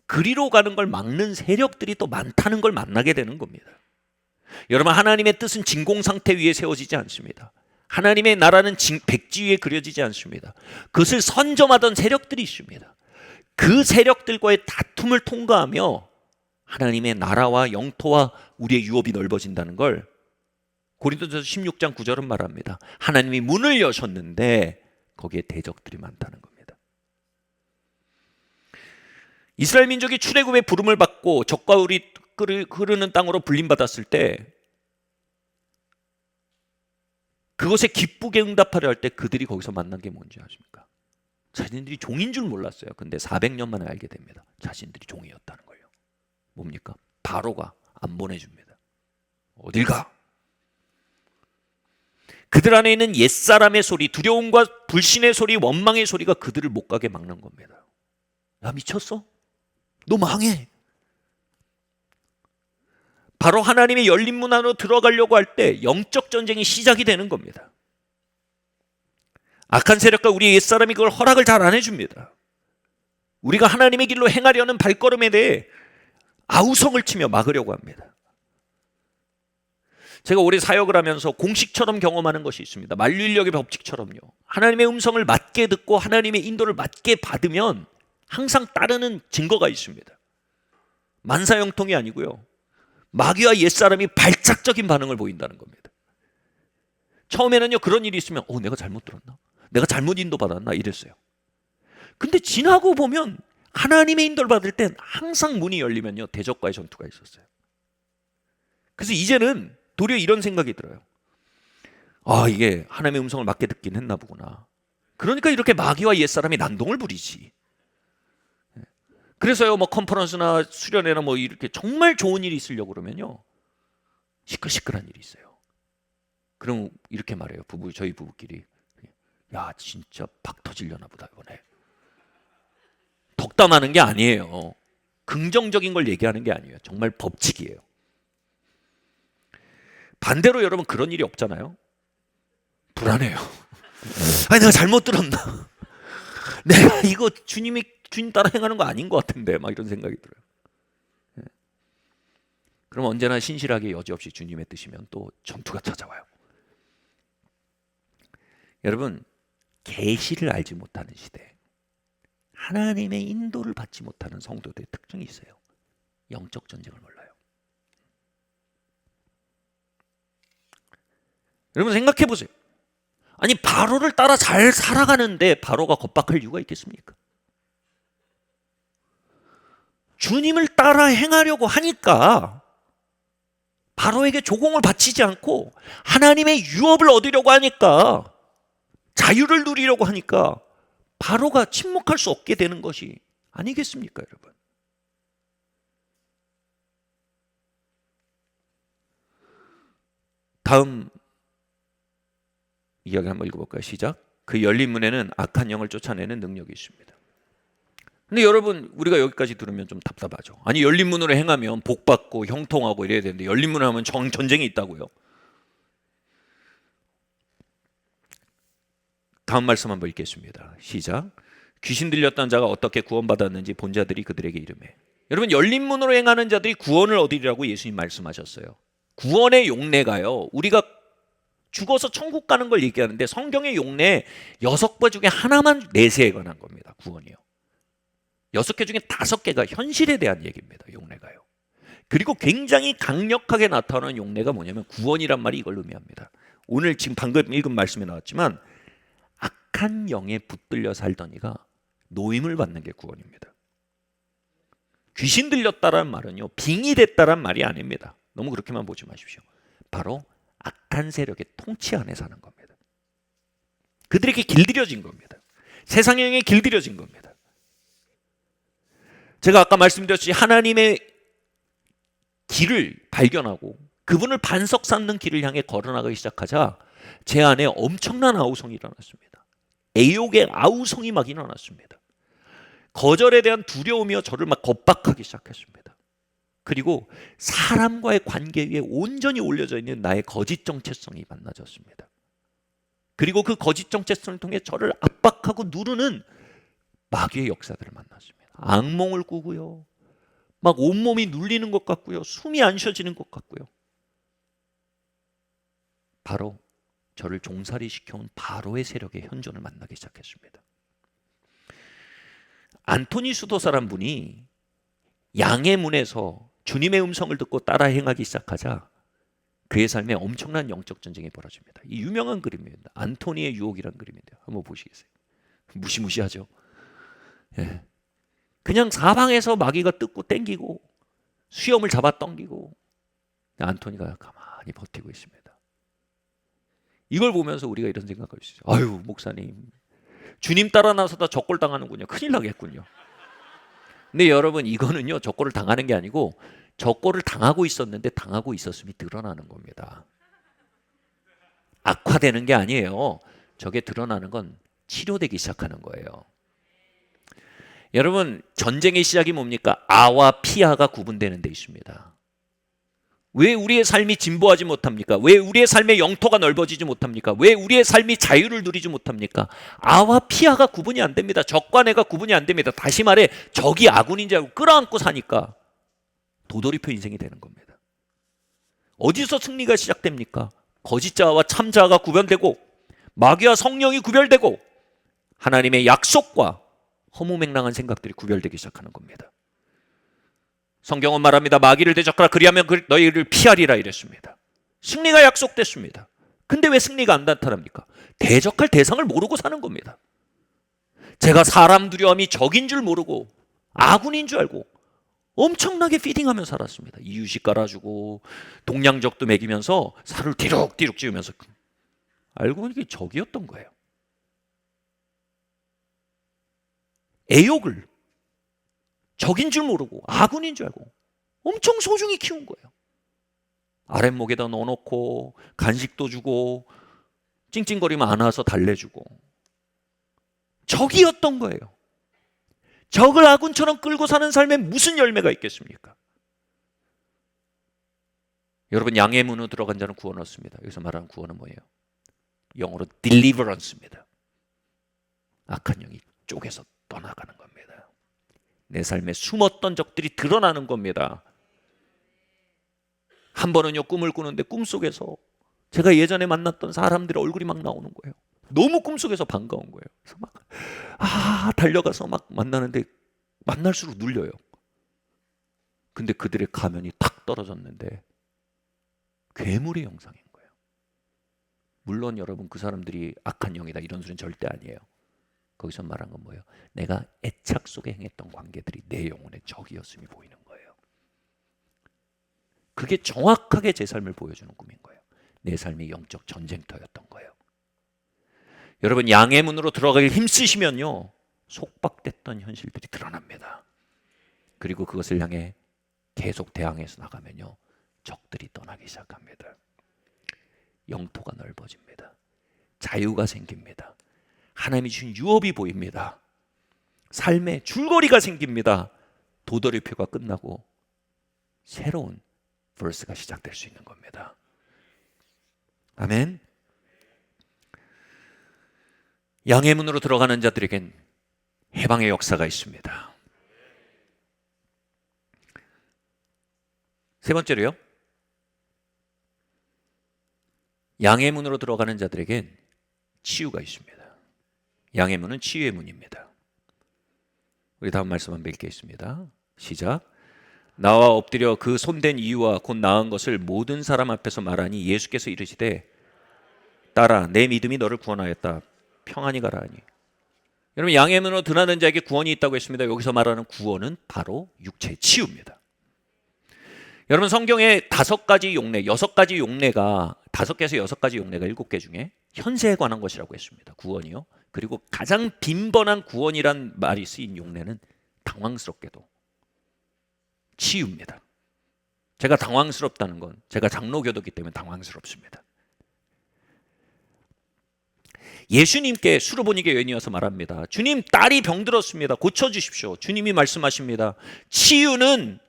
그리로 가는 걸 막는 세력들이 또 많다는 걸 만나게 되는 겁니다. 여러분, 하나님의 뜻은 진공상태 위에 세워지지 않습니다. 하나님의 나라는 백지 위에 그려지지 않습니다. 그것을 선점하던 세력들이 있습니다. 그 세력들과의 다툼을 통과하며 하나님의 나라와 영토와 우리의 유업이 넓어진다는 걸 고린도전서 16장 9절은 말합니다. 하나님이 문을 여셨는데 거기에 대적들이 많다는 겁니다. 이스라엘 민족이 출애굽의 부름을 받고 적과 우리 흐르는 땅으로 불림받았을 때 그것에 기쁘게 응답하려 할 때 그들이 거기서 만난 게 뭔지 아십니까? 자신들이 종인 줄 몰랐어요. 근데 400년 만에 알게 됩니다. 자신들이 종이었다는 걸요. 뭡니까? 바로가 안 보내줍니다. 어딜 가? 그들 안에 있는 옛사람의 소리, 두려움과 불신의 소리, 원망의 소리가 그들을 못 가게 막는 겁니다. 야, 미쳤어? 너 망해. 바로 하나님의 열린 문 안으로 들어가려고 할 때 영적 전쟁이 시작이 되는 겁니다. 악한 세력과 우리의 옛사람이 그걸 허락을 잘 안 해줍니다. 우리가 하나님의 길로 행하려는 발걸음에 대해 아우성을 치며 막으려고 합니다. 제가 오래 사역을 하면서 공식처럼 경험하는 것이 있습니다. 만류인력의 법칙처럼요. 하나님의 음성을 맞게 듣고 하나님의 인도를 맞게 받으면 항상 따르는 증거가 있습니다. 만사형통이 아니고요. 마귀와 옛사람이 발작적인 반응을 보인다는 겁니다. 처음에는요, 그런 일이 있으면 내가 잘못 들었나? 내가 잘못 인도받았나? 이랬어요. 근데 지나고 보면 하나님의 인도를 받을 땐 항상 문이 열리면요, 대적과의 전투가 있었어요. 그래서 이제는 도리어 이런 생각이 들어요. 이게 하나님의 음성을 맞게 듣긴 했나 보구나. 그러니까 이렇게 마귀와 옛사람이 난동을 부리지. 그래서요, 컨퍼런스나 수련회나 이렇게 정말 좋은 일이 있으려고 그러면요, 시끌시끌한 일이 있어요. 그럼 이렇게 말해요. 저희 부부끼리. 야, 진짜 박 터지려나 보다 이번에. 덕담하는 게 아니에요. 긍정적인 걸 얘기하는 게 아니에요. 정말 법칙이에요. 반대로 여러분, 그런 일이 없잖아요. 불안해요. 내가 잘못 들었나? 내가 이거 주님 따라 행하는 거 아닌 것 같은데, 이런 생각이 들어요. 그럼 언제나 신실하게 여지없이 주님의 뜻이면 또 전투가 찾아와요. 여러분, 계시를 알지 못하는 시대, 하나님의 인도를 받지 못하는 성도들의 특징이 있어요. 영적 전쟁을 몰라요. 여러분, 생각해 보세요. 아니, 바로를 따라 잘 살아가는데 바로가 겁박할 이유가 있겠습니까? 주님을 따라 행하려고 하니까 바로에게 조공을 바치지 않고 하나님의 유업을 얻으려고 하니까, 자유를 누리려고 하니까 바로가 침묵할 수 없게 되는 것이 아니겠습니까, 여러분? 다음 이야기 한번 읽어볼까요? 시작. 그 열린 문에는 악한 영을 쫓아내는 능력이 있습니다. 근데 여러분, 우리가 여기까지 들으면 좀 답답하죠. 아니, 열린 문으로 행하면 복받고 형통하고 이래야 되는데 열린 문을 하면 전쟁이 있다고요? 다음 말씀 한번 읽겠습니다. 시작. 귀신 들렸던 자가 어떻게 구원받았는지 본 자들이 그들에게 이르매. 여러분, 열린 문으로 행하는 자들이 구원을 얻으리라고 예수님 말씀하셨어요. 구원의 용례가요, 우리가 죽어서 천국 가는 걸 얘기하는데 성경의 용례 6개 중에 하나만 내세에 관한 겁니다. 구원이요. 6개 중에 5개가 현실에 대한 얘기입니다. 용례가요. 그리고 굉장히 강력하게 나타나는 용례가 뭐냐면 구원이란 말이 이걸 의미합니다. 오늘 지금 방금 읽은 말씀에 나왔지만 악한 영에 붙들려 살던 이가 노임을 받는 게 구원입니다. 귀신 들렸다라는 말은요, 빙의 됐다라는 말이 아닙니다. 너무 그렇게만 보지 마십시오. 바로 악한 세력의 통치 안에 사는 겁니다. 그들에게 길들여진 겁니다. 세상형에 길들여진 겁니다. 제가 아까 말씀드렸듯이 하나님의 길을 발견하고 그분을 반석 삼는 길을 향해 걸어나가기 시작하자 제 안에 엄청난 아우성이 일어났습니다. 애욕의 아우성이 막 일어났습니다. 거절에 대한 두려움이여 저를 막 겁박하기 시작했습니다. 그리고 사람과의 관계 위에 온전히 올려져 있는 나의 거짓 정체성이 만나졌습니다. 그리고 그 거짓 정체성을 통해 저를 압박하고 누르는 마귀의 역사들을 만났습니다. 악몽을 꾸고요. 막 온몸이 눌리는 것 같고요. 숨이 안 쉬어지는 것 같고요. 바로 저를 종살이 시켜온 바로의 세력의 현존을 만나기 시작했습니다. 안토니 수도사란 분이 양의 문에서 주님의 음성을 듣고 따라 행하기 시작하자 그의 삶에 엄청난 영적 전쟁이 벌어집니다. 이 유명한 그림입니다. 안토니의 유혹이라는 그림인데요. 한번 보시겠어요? 무시무시하죠. 예. 그냥 사방에서 마귀가 뜯고 땡기고 수염을 잡아 당기고 안토니가 가만히 버티고 있습니다. 이걸 보면서 우리가 이런 생각할 수 있어요. 아유 목사님 주님 따라 나서다 적골 당하는군요. 큰일 나겠군요. 근데 여러분 이거는요 적골을 당하는 게 아니고 적골을 당하고 있었는데 당하고 있었음이 드러나는 겁니다. 악화되는 게 아니에요. 저게 드러나는 건 치료되기 시작하는 거예요. 여러분 전쟁의 시작이 뭡니까? 아와 피아가 구분되는 데 있습니다. 왜 우리의 삶이 진보하지 못합니까? 왜 우리의 삶의 영토가 넓어지지 못합니까? 왜 우리의 삶이 자유를 누리지 못합니까? 아와 피아가 구분이 안 됩니다. 적과 내가 구분이 안 됩니다. 다시 말해 적이 아군인 줄 알고 끌어안고 사니까 도돌이표 인생이 되는 겁니다. 어디서 승리가 시작됩니까? 거짓자와 참자가 구별되고 마귀와 성령이 구별되고 하나님의 약속과 허무맹랑한 생각들이 구별되기 시작하는 겁니다. 성경은 말합니다. 마귀를 대적하라 그리하면 너희를 피하리라 이랬습니다. 승리가 약속됐습니다. 근데 왜 승리가 안 나타납니까? 대적할 대상을 모르고 사는 겁니다. 제가 사람 두려움이 적인 줄 모르고 아군인 줄 알고 엄청나게 피딩하며 살았습니다. 이유식 깔아주고 동양적도 먹이면서 살을 뒤룩뒤룩 찌우면서 알고 보니 그게 적이었던 거예요. 애욕을 적인 줄 모르고 아군인 줄 알고 엄청 소중히 키운 거예요. 아랫목에다 넣어놓고 간식도 주고 찡찡거리면 안아서 달래주고 적이었던 거예요. 적을 아군처럼 끌고 사는 삶에 무슨 열매가 있겠습니까? 여러분 양의 문으로 들어간 자는 구원 얻습니다. 여기서 말하는 구원은 뭐예요? 영어로 deliverance입니다. 악한 영이 쪼개서 떠나가는 겁니다. 내 삶에 숨었던 적들이 드러나는 겁니다. 한 번은요 꿈을 꾸는데 꿈속에서 제가 예전에 만났던 사람들의 얼굴이 막 나오는 거예요. 너무 꿈속에서 반가운 거예요. 그래서 막 달려가서 막 만나는데 만날수록 눌려요. 근데 그들의 가면이 탁 떨어졌는데 괴물의 형상인 거예요. 물론 여러분 그 사람들이 악한 영이다 이런 소리는 절대 아니에요. 거기서 말한 건 뭐예요? 내가 애착 속에 행했던 관계들이 내 영혼의 적이었음이 보이는 거예요. 그게 정확하게 제 삶을 보여주는 꿈인 거예요. 내 삶이 영적 전쟁터였던 거예요. 여러분 양의 문으로 들어가길 힘쓰시면요 속박됐던 현실들이 드러납니다. 그리고 그것을 향해 계속 대항해서 나가면요 적들이 떠나기 시작합니다. 영토가 넓어집니다. 자유가 생깁니다. 하나님이 주신 유업이 보입니다. 삶에 줄거리가 생깁니다. 도돌이표가 끝나고 새로운 버스가 시작될 수 있는 겁니다. 아멘. 양의 문으로 들어가는 자들에겐 해방의 역사가 있습니다. 세 번째로요. 양의 문으로 들어가는 자들에겐 치유가 있습니다. 양의 문은 치유의 문입니다. 우리 다음 말씀 한번 읽겠습니다. 시작. 나와 엎드려 그 손댄 이유와 곧 나은 것을 모든 사람 앞에서 말하니 예수께서 이르시되 따라 내 믿음이 너를 구원하였다. 평안히 가라 하니. 여러분 양의 문으로 들어가는 자에게 구원이 있다고 했습니다. 여기서 말하는 구원은 바로 육체의 치유입니다. 여러분 성경에 5가지 용례, 6가지 용례가 5개에서 6가지 용례가 7개 중에 현세에 관한 것이라고 했습니다. 구원이요. 그리고 가장 빈번한 구원이란 말이 쓰인 용례는 당황스럽게도 치유입니다. 제가 당황스럽다는 건 제가 장로교도기 때문에 당황스럽습니다. 예수님께 수르보니게 여인이 와서 말합니다. 주님, 딸이 병들었습니다. 고쳐주십시오. 주님이 말씀하십니다. 치유는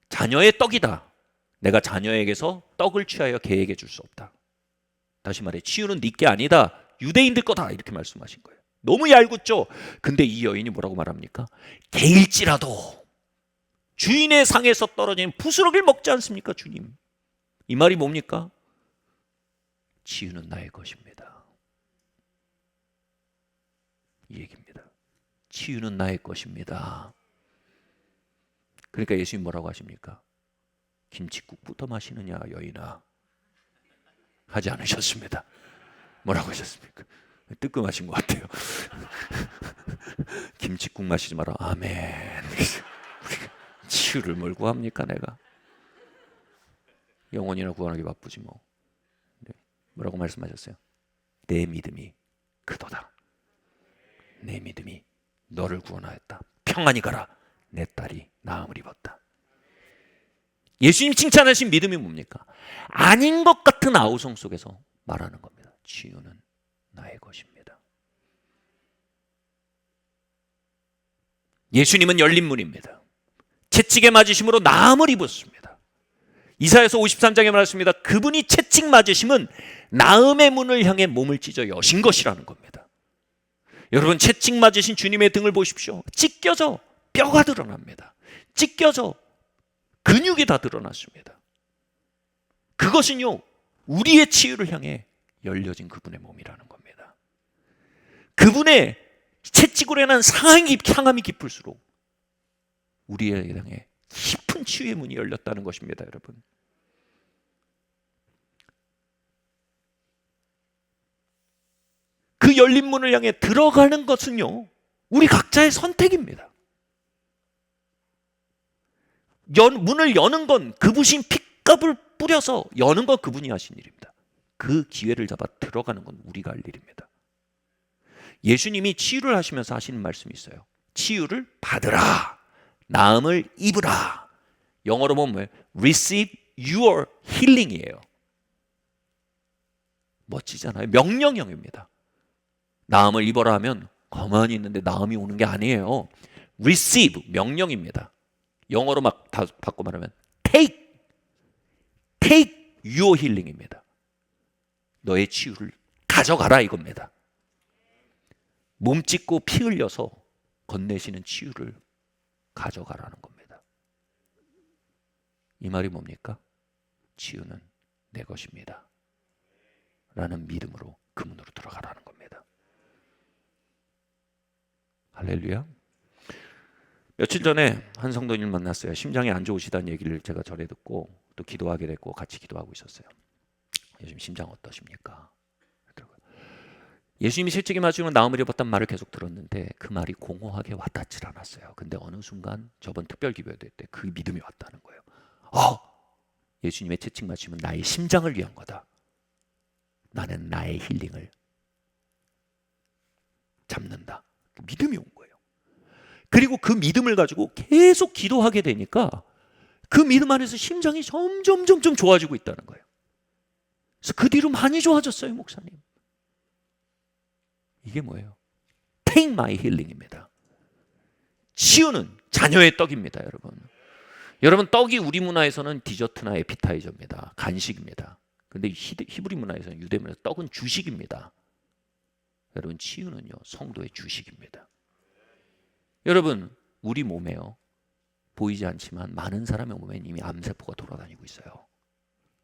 자녀의 떡이다. 내가 자녀에게서 떡을 취하여 개에게 줄 수 없다. 다시 말해, 치유는 네 게 아니다. 유대인들 거다. 이렇게 말씀하신 거예요. 너무 얄궂죠? 근데 이 여인이 뭐라고 말합니까? 개일지라도 주인의 상에서 떨어진 부스러기를 먹지 않습니까, 주님? 이 말이 뭡니까? 치유는 나의 것입니다. 이 얘기입니다. 치유는 나의 것입니다. 그러니까 예수님 뭐라고 하십니까? 김칫국부터 마시느냐, 여인아? 하지 않으셨습니다. 뭐라고 하셨습니까? 뜨끔하신 것 같아요. 김칫국 마시지 마라. 아멘. 치유를 뭘 구합니까, 내가? 영혼이나 구원하기 바쁘지 뭐. 네. 뭐라고 말씀하셨어요? 내 믿음이 크도다. 내 믿음이 너를 구원하였다. 평안히 가라. 내 딸이 나음을 입었다. 예수님 칭찬하신 믿음이 뭡니까? 아닌 것 같은 아우성 속에서 말하는 겁니다. 치유는 나의 것입니다. 예수님은 열린 문입니다. 채찍에 맞으심으로 나음을 입었습니다. 이사야서 53장에 말했습니다. 그분이 채찍 맞으심은 나음의 문을 향해 몸을 찢어 여신 것이라는 겁니다. 여러분, 채찍 맞으신 주님의 등을 보십시오. 찢겨져 뼈가 드러납니다. 찢겨져 근육이 다 드러났습니다. 그것은요, 우리의 치유를 향해 열려진 그분의 몸이라는 겁니다. 그분의 채찍으로 인한 상함이 깊을수록 우리에 향해 깊은 치유의 문이 열렸다는 것입니다, 여러분. 그 열린 문을 향해 들어가는 것은요, 우리 각자의 선택입니다. 문을 여는 건 그분이 핏값을 뿌려서 여는 건 그분이 하신 일입니다. 그 기회를 잡아 들어가는 건 우리가 할 일입니다. 예수님이 치유를 하시면서 하시는 말씀이 있어요. 치유를 받으라. 나음을 입으라. 영어로 보면 뭐예요? Receive your healing이에요. 멋지잖아요. 명령형입니다. 나음을 입어라 하면 가만히 있는데 나음이 오는 게 아니에요. Receive, 명령입니다. 영어로 막 다 바꿔 말하면 take your healing입니다. 너의 치유를 가져가라 이겁니다. 몸 찢고 피 흘려서 건네시는 치유를 가져가라는 겁니다. 이 말이 뭡니까? 치유는 내 것입니다. 라는 믿음으로 그 문으로 들어가라는 겁니다. 할렐루야. 며칠 전에 한 성도님을 만났어요. 심장이 안 좋으시다는 얘기를 제가 전해 듣고 또 기도하게 됐고 같이 기도하고 있었어요. 요즘 심장 어떠십니까? 예수님이 채찍에 맞으면 나음을 입었단 말을 계속 들었는데 그 말이 공허하게 와닿질 않았어요. 근데 어느 순간 저번 특별 기도회 때 그 믿음이 왔다는 거예요. 예수님의 채찍 맞으면 나의 심장을 위한 거다. 나는 나의 힐링을 잡는다. 믿음이 온 거예요. 그리고 그 믿음을 가지고 계속 기도하게 되니까 그 믿음 안에서 심장이 점점 좋아지고 있다는 거예요. 그래서 그 뒤로 많이 좋아졌어요, 목사님. 이게 뭐예요? Take my healing입니다. 치유는 자녀의 떡입니다, 여러분. 여러분, 떡이 우리 문화에서는 디저트나 에피타이저입니다. 간식입니다. 근데 히브리 문화에서는 유대 문화에서 떡은 주식입니다. 여러분, 치유는요, 성도의 주식입니다. 여러분, 우리 몸에요, 보이지 않지만 많은 사람의 몸에 이미 암세포가 돌아다니고 있어요.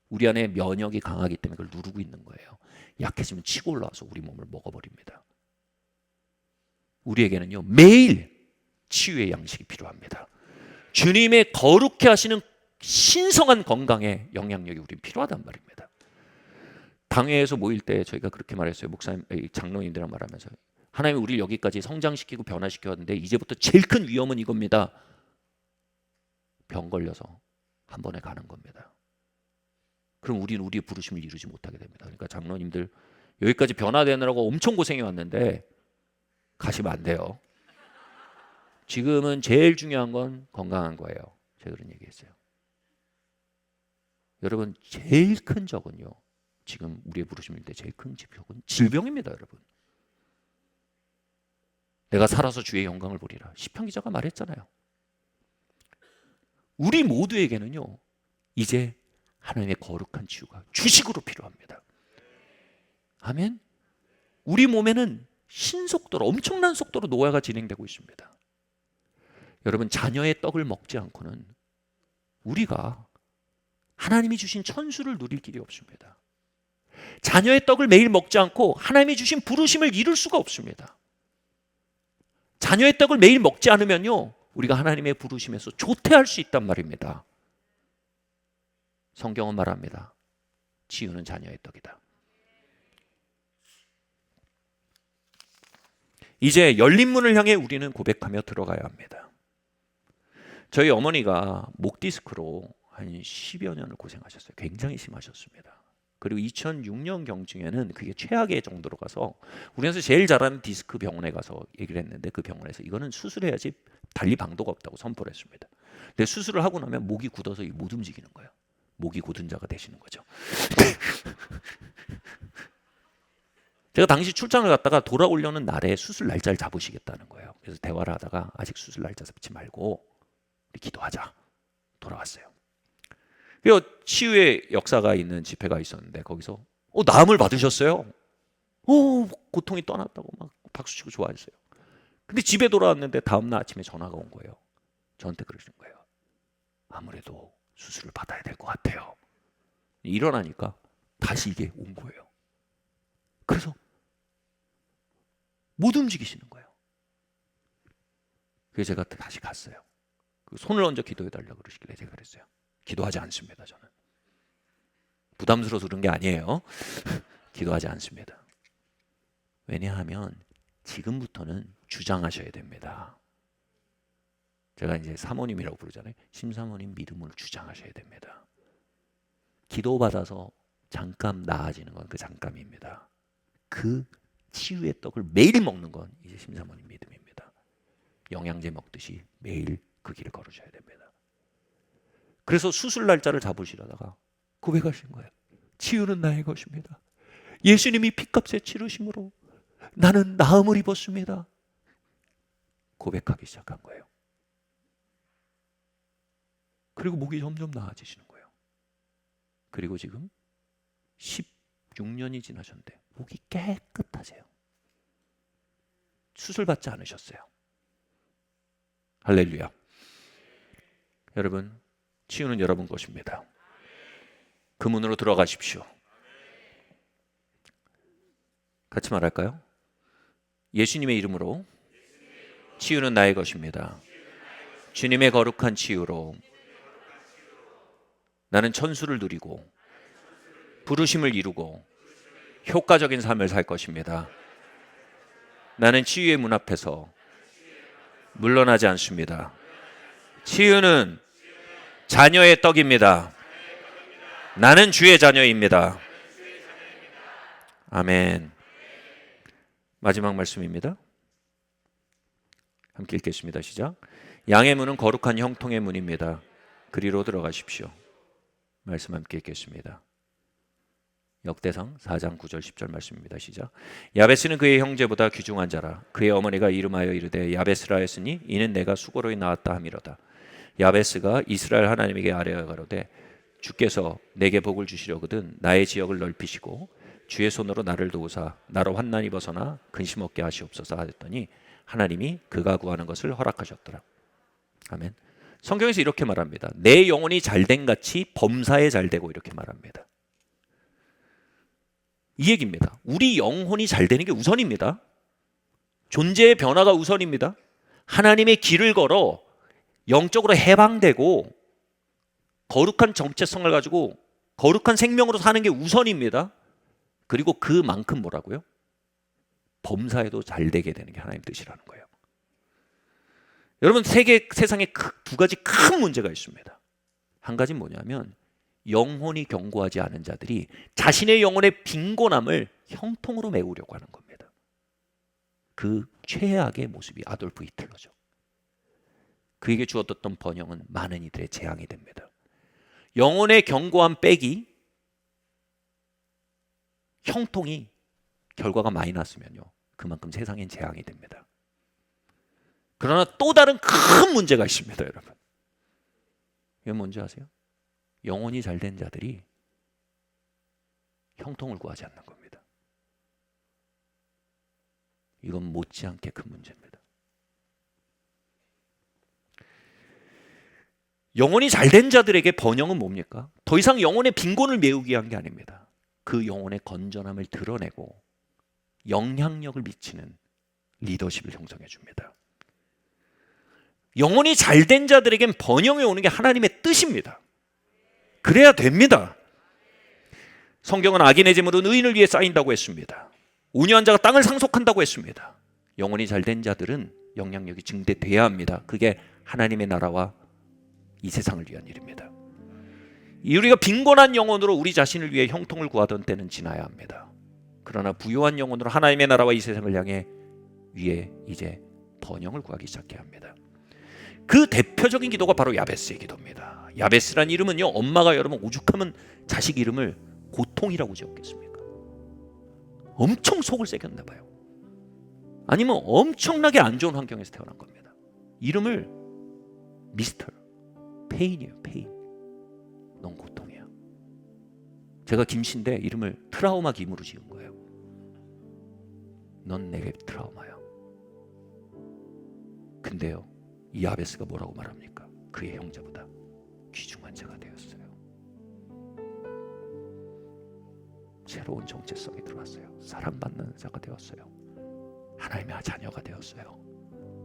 우리 안에 면역이 강하기 때문에 그걸 누르고 있는 거예요. 약해지면 치고 올라와서 우리 몸을 먹어버립니다. 우리에게는요, 매일 치유의 양식이 필요합니다. 주님의 거룩해 하시는 신성한 건강의 영향력이 우리 필요하단 말입니다. 당회에서 모일 때 저희가 그렇게 말했어요. 목사님, 장로님들이랑 말하면서 하나님이 우리를 여기까지 성장시키고 변화시켰는데 이제부터 제일 큰 위험은 이겁니다. 병 걸려서 한 번에 가는 겁니다. 그럼 우리는 우리의 부르심을 이루지 못하게 됩니다. 그러니까 장로님들 여기까지 변화되느라고 엄청 고생해 왔는데 가시면 안 돼요. 지금은 제일 중요한 건 건강한 거예요. 제가 그런 얘기했어요. 여러분 제일 큰 적은요. 지금 우리의 부르심일 때 제일 큰 적은 질병입니다. 여러분. 내가 살아서 주의 영광을 보리라. 시편 기자가 말했잖아요. 우리 모두에게는요. 이제 하나님의 거룩한 치유가 주식으로 필요합니다. 아멘. 우리 몸에는 신속도로 엄청난 속도로 노화가 진행되고 있습니다. 여러분 자녀의 떡을 먹지 않고는 우리가 하나님이 주신 천수를 누릴 길이 없습니다. 자녀의 떡을 매일 먹지 않고 하나님이 주신 부르심을 이룰 수가 없습니다. 자녀의 떡을 매일 먹지 않으면요 우리가 하나님의 부르심에서 조퇴할 수 있단 말입니다. 성경은 말합니다. 치유는 자녀의 떡이다. 이제 열린 문을 향해 우리는 고백하며 들어가야 합니다. 저희 어머니가 목 디스크로 한 10여 년을 고생하셨어요. 굉장히 심하셨습니다. 그리고 2006년 경중에는 그게 최악의 정도로 가서 우리나라에서 제일 잘하는 디스크 병원에 가서 얘기를 했는데 그 병원에서 이거는 수술해야지 달리 방도가 없다고 선포를 했습니다. 근데 수술을 하고 나면 목이 굳어서 못 움직이는 거예요. 목이 곧은 자가 되시는 거죠. 제가 당시 출장을 갔다가 돌아오려는 날에 수술 날짜를 잡으시겠다는 거예요. 그래서 대화를 하다가 아직 수술 날짜 잡지 말고 우리 기도하자. 돌아왔어요. 그리고 치유의 역사가 있는 집회가 있었는데 거기서 나음을 받으셨어요. 고통이 떠났다고 막 박수치고 좋아했어요. 근데 집에 돌아왔는데 다음날 아침에 전화가 온 거예요. 저한테 그러시는 거예요. 아무래도 수술을 받아야 될 것 같아요. 일어나니까 다시 이게 온 거예요. 그래서 못 움직이시는 거예요. 그래서 제가 다시 갔어요. 손을 얹어 기도해달라고 그러시길래 제가 그랬어요. 기도하지 않습니다. 저는 부담스러워서 그런 게 아니에요. 기도하지 않습니다. 왜냐하면 지금부터는 주장하셔야 됩니다. 제가 이제 사모님이라고 부르잖아요. 심사모님 믿음을 주장하셔야 됩니다. 기도받아서 잠깐 나아지는 건 그 잠깐입니다. 그 치유의 떡을 매일 먹는 건 이제 심사모님 믿음입니다. 영양제 먹듯이 매일 그 길을 걸으셔야 됩니다. 그래서 수술 날짜를 잡으시려다가 고백하신 거예요. 치유는 나의 것입니다. 예수님이 피값에 치르심으로 나는 나음을 입었습니다. 고백하기 시작한 거예요. 그리고 목이 점점 나아지시는 거예요. 그리고 지금 16년이 지나셨는데 목이 깨끗하세요. 수술받지 않으셨어요. 할렐루야. 여러분, 치유는 여러분 것입니다. 그 문으로 들어가십시오. 같이 말할까요? 예수님의 이름으로 치유는 나의 것입니다. 주님의 거룩한 치유로 나는 천수를 누리고 부르심을 이루고 효과적인 삶을 살 것입니다. 나는 치유의 문 앞에서 물러나지 않습니다. 치유는 자녀의 떡입니다. 나는 주의 자녀입니다. 아멘. 마지막 말씀입니다. 함께 읽겠습니다. 시작. 양의 문은 거룩한 형통의 문입니다. 그리로 들어가십시오. 말씀 함께 읽겠습니다. 역대상 4장 9절 10절 말씀입니다. 시작. 야베스는 그의 형제보다 귀중한 자라. 그의 어머니가 이름하여 이르되 야베스라 했으니 이는 내가 수고로이 낳았다 함이로다. 야베스가 이스라엘 하나님에게 아뢰어 가로되 주께서 내게 복을 주시려거든 나의 지역을 넓히시고 주의 손으로 나를 도우사 나로 환난이 벗어나 근심 없게 하시옵소서 하였더니 하나님이 그가 구하는 것을 허락하셨더라. 아멘. 성경에서 이렇게 말합니다. 내 영혼이 잘된 같이 범사에 잘되고 이렇게 말합니다. 이 얘기입니다. 우리 영혼이 잘되는 게 우선입니다. 존재의 변화가 우선입니다. 하나님의 길을 걸어 영적으로 해방되고 거룩한 정체성을 가지고 거룩한 생명으로 사는 게 우선입니다. 그리고 그만큼 뭐라고요? 범사에도 잘되게 되는 게 하나님 뜻이라는 거예요. 여러분 세상에 두 가지 큰 문제가 있습니다. 한 가지는 뭐냐면 영혼이 견고하지 않은 자들이 자신의 영혼의 빈곤함을 형통으로 메우려고 하는 겁니다. 그 최악의 모습이 아돌프 히틀러죠. 그에게 주어졌던 번영은 많은 이들의 재앙이 됩니다. 영혼의 견고함 빼기 형통이 결과가 많이 났으면요, 그만큼 세상엔 재앙이 됩니다. 그러나 또 다른 큰 문제가 있습니다, 여러분. 이건 뭔지 아세요? 영혼이 잘된 자들이 형통을 구하지 않는 겁니다. 이건 못지않게 큰 문제입니다. 영혼이 잘된 자들에게 번영은 뭡니까? 더 이상 영혼의 빈곤을 메우기 위한 게 아닙니다. 그 영혼의 건전함을 드러내고 영향력을 미치는 리더십을 형성해 줍니다. 영혼이 잘된 자들에겐 번영이 오는 게 하나님의 뜻입니다. 그래야 됩니다. 성경은 악인의 재물은 의인을 위해 쌓인다고 했습니다. 온유한 자가 땅을 상속한다고 했습니다. 영혼이 잘된 자들은 영향력이 증대돼야 합니다. 그게 하나님의 나라와 이 세상을 위한 일입니다. 우리가 빈곤한 영혼으로 우리 자신을 위해 형통을 구하던 때는 지나야 합니다. 그러나 부유한 영혼으로 하나님의 나라와 이 세상을 향해 위해 이제 번영을 구하기 시작해야 합니다. 그 대표적인 기도가 바로 야베스의 기도입니다. 야베스란 이름은요, 엄마가 여러분 오죽하면 자식 이름을 고통이라고 지었겠습니까? 엄청 속을 새겼나 봐요. 아니면 엄청나게 안 좋은 환경에서 태어난 겁니다. 이름을 미스터 페인이에요. 페인. 넌 고통이야. 제가 김씨인데 이름을 트라우마 김으로 지은 거예요. 넌 내게 트라우마야. 근데요, 이 야베스가 뭐라고 말합니까? 그의 형제보다 귀중한 자가 되었어요. 새로운 정체성이 들어왔어요. 사랑받는 자가 되었어요. 하나님의 자녀가 되었어요.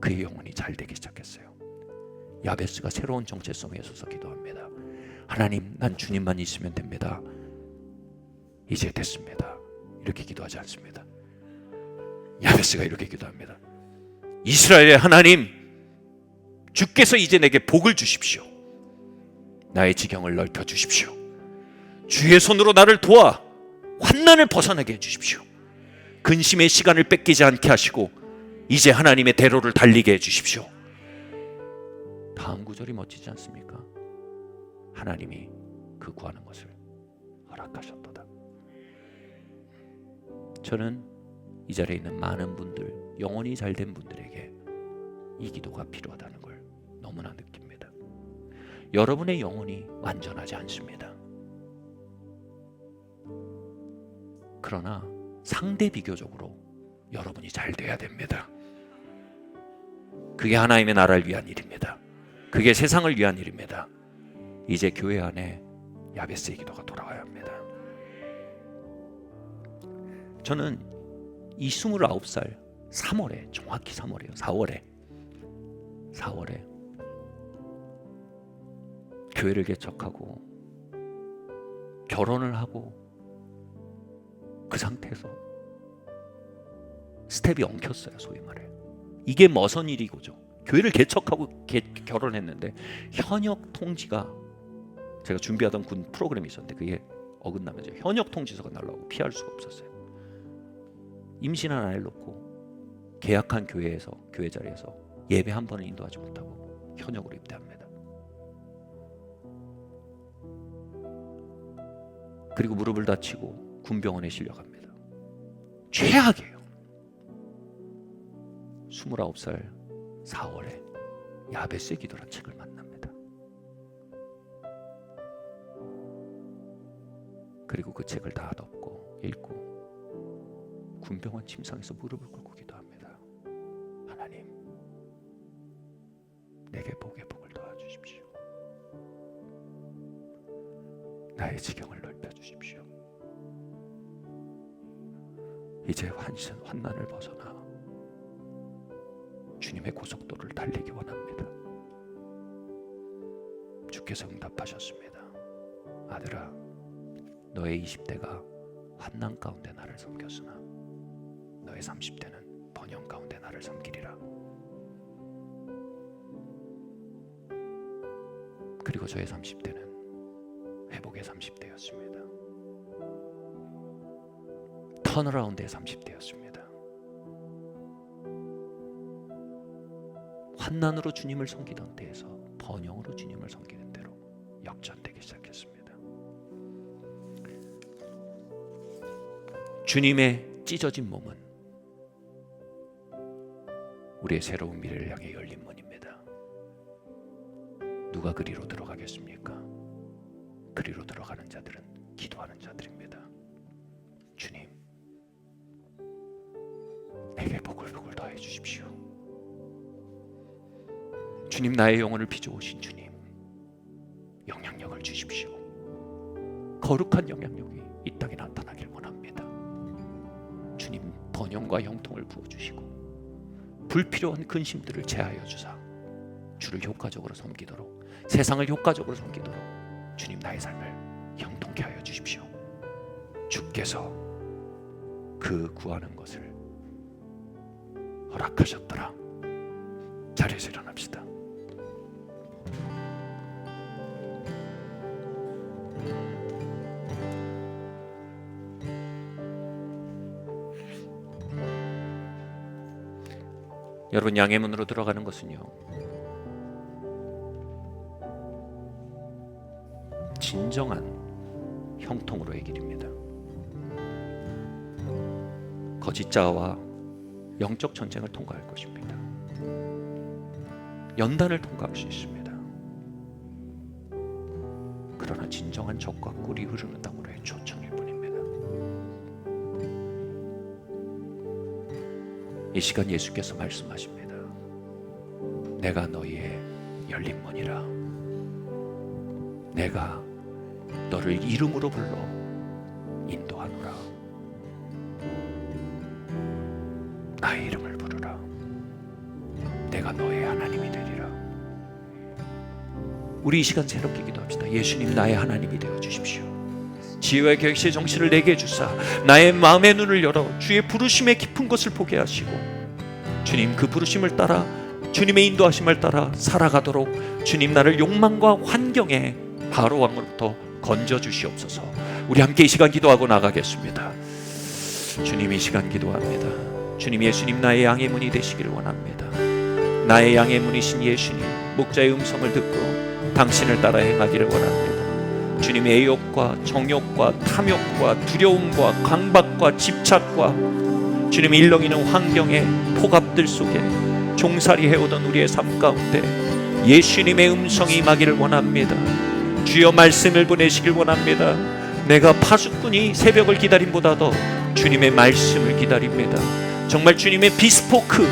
그의 영혼이 잘 되기 시작했어요. 야베스가 새로운 정체성에 서서 기도합니다. 하나님, 난 주님만 있으면 됩니다. 이제 됐습니다. 이렇게 기도하지 않습니다. 야베스가 이렇게 기도합니다. 이스라엘의 하나님, 주께서 이제 내게 복을 주십시오. 나의 지경을 넓혀 주십시오. 주의 손으로 나를 도와 환난을 벗어나게 해주십시오. 근심의 시간을 뺏기지 않게 하시고 이제 하나님의 대로를 달리게 해주십시오. 다음 구절이 멋지지 않습니까? 하나님이 그 구하는 것을 허락하셨도다. 저는 이 자리에 있는 많은 분들, 영혼이 잘된 분들에게 이 기도가 필요하다는 걸 너무나 느낍니다. 여러분의 영혼이 완전하지 않습니다. 그러나 상대 비교적으로 여러분이 잘 돼야 됩니다. 그게 하나님의 나라를 위한 일입니다. 그게 세상을 위한 일입니다. 이제 교회 안에 야베스의 기도가 돌아와야 합니다. 저는 이 29살 3월에, 정확히 3월이에요. 4월에 교회를 개척하고 결혼을 하고 그 상태에서 스텝이 엉켰어요. 소위 말해. 이게 머선 일이고죠. 교회를 개척하고 결혼했는데 현역 통지가, 제가 준비하던 군 프로그램이 있었는데 그게 어긋나면 현역 통지서가 날라오고 피할 수가 없었어요. 임신한 아이를 놓고 계약한 교회에서, 교회 자리에서 예배 한 번을 인도하지 못하고 현역으로 입대합니다. 그리고 무릎을 다치고 군병원에 실려갑니다. 최악이에요. 29살 4월에 야베스의 기도란 책을 만납니다. 그리고 그 책을 다 덮고 읽고 군병원 침상에서 무릎을 꿇고 기도합니다. 하나님, 내게 복의 복을 도와주십시오. 나의 지경을 넓혀 주십시오. 이제 환난을 벗어나 주님의 고속도로를 달리기 원합니다. 주께서 응답하셨습니다. 아들아, 너의 20대가 환난 가운데 나를 섬겼으나 너의 30대는 번영 가운데 나를 섬기리라. 그리고 저의 30대는 회복의 회복의 30대였습니다. 턴어라운드의 30대였습니다. 환난으로 주님을 섬기던 때에서 번영으로 주님을 섬기는 대로 역전되기 시작했습니다. 주님의 찢어진 몸은 우리의 새로운 미래를 향해 열린 문입니다. 누가 그리로 들어가겠습니까? 그리로 들어가는 자들은 기도하는 자들입니다. 주님, 내게 복을 더해 주십시오. 주님, 나의 영혼을 빚어오신 주님, 영향력을 주십시오. 거룩한 영향력이 이 땅에 나타나길 원합니다. 주님, 번영과 형통을 부어주시고 불필요한 근심들을 제하여 주사 주를 효과적으로 섬기도록, 세상을 효과적으로 섬기도록 주님, 나의 삶을 형통케 하여 주십시오. 주께서 그 구하는 것을 허락하셨더라. 자리에서 일어납시다. 여러분, 양의 문으로 들어가는 것은요, 진정한 형통으로의 길입니다. 거짓자와 영적 전쟁을 통과할 것입니다. 연단을 통과할 수 있습니다. 그러나 진정한 적과 꿀이 흐르는 땅으로의 초청일 뿐입니다. 이 시간 예수께서 말씀하십니다. 내가 너희의 열린 문이라. 내가 너를 이름으로 불러 인도하노라. 나의 이름을 부르라. 내가 너의 하나님이 되리라. 우리 이 시간 새롭게 기도합시다. 예수님, 나의 하나님이 되어 주십시오. 지혜와 계시의 정신을 내게 주사 나의 마음의 눈을 열어 주의 부르심의 깊은 것을 보게 하시고, 주님, 그 부르심을 따라 주님의 인도하심을 따라 살아가도록 주님, 나를 욕망과 환경의 바로 왕으로부터 건져 주시옵소서. 우리 함께 이 시간 기도하고 나가겠습니다. 주님, 이 시간 기도합니다. 주님, 예수님, 나의 양의 문이 되시기를 원합니다. 나의 양의 문이신 예수님, 목자의 음성을 듣고 당신을 따라 행하기를 원합니다. 주님의 애욕과 정욕과 탐욕과 두려움과 강박과 집착과 주님의 일렁이는 환경의 폭압들 속에 종살이 해오던 우리의 삶 가운데 예수님의 음성이 임하기를 원합니다. 주여, 말씀을 보내시길 원합니다. 내가 파수꾼이 새벽을 기다림보다도 주님의 말씀을 기다립니다. 정말 주님의 비스포크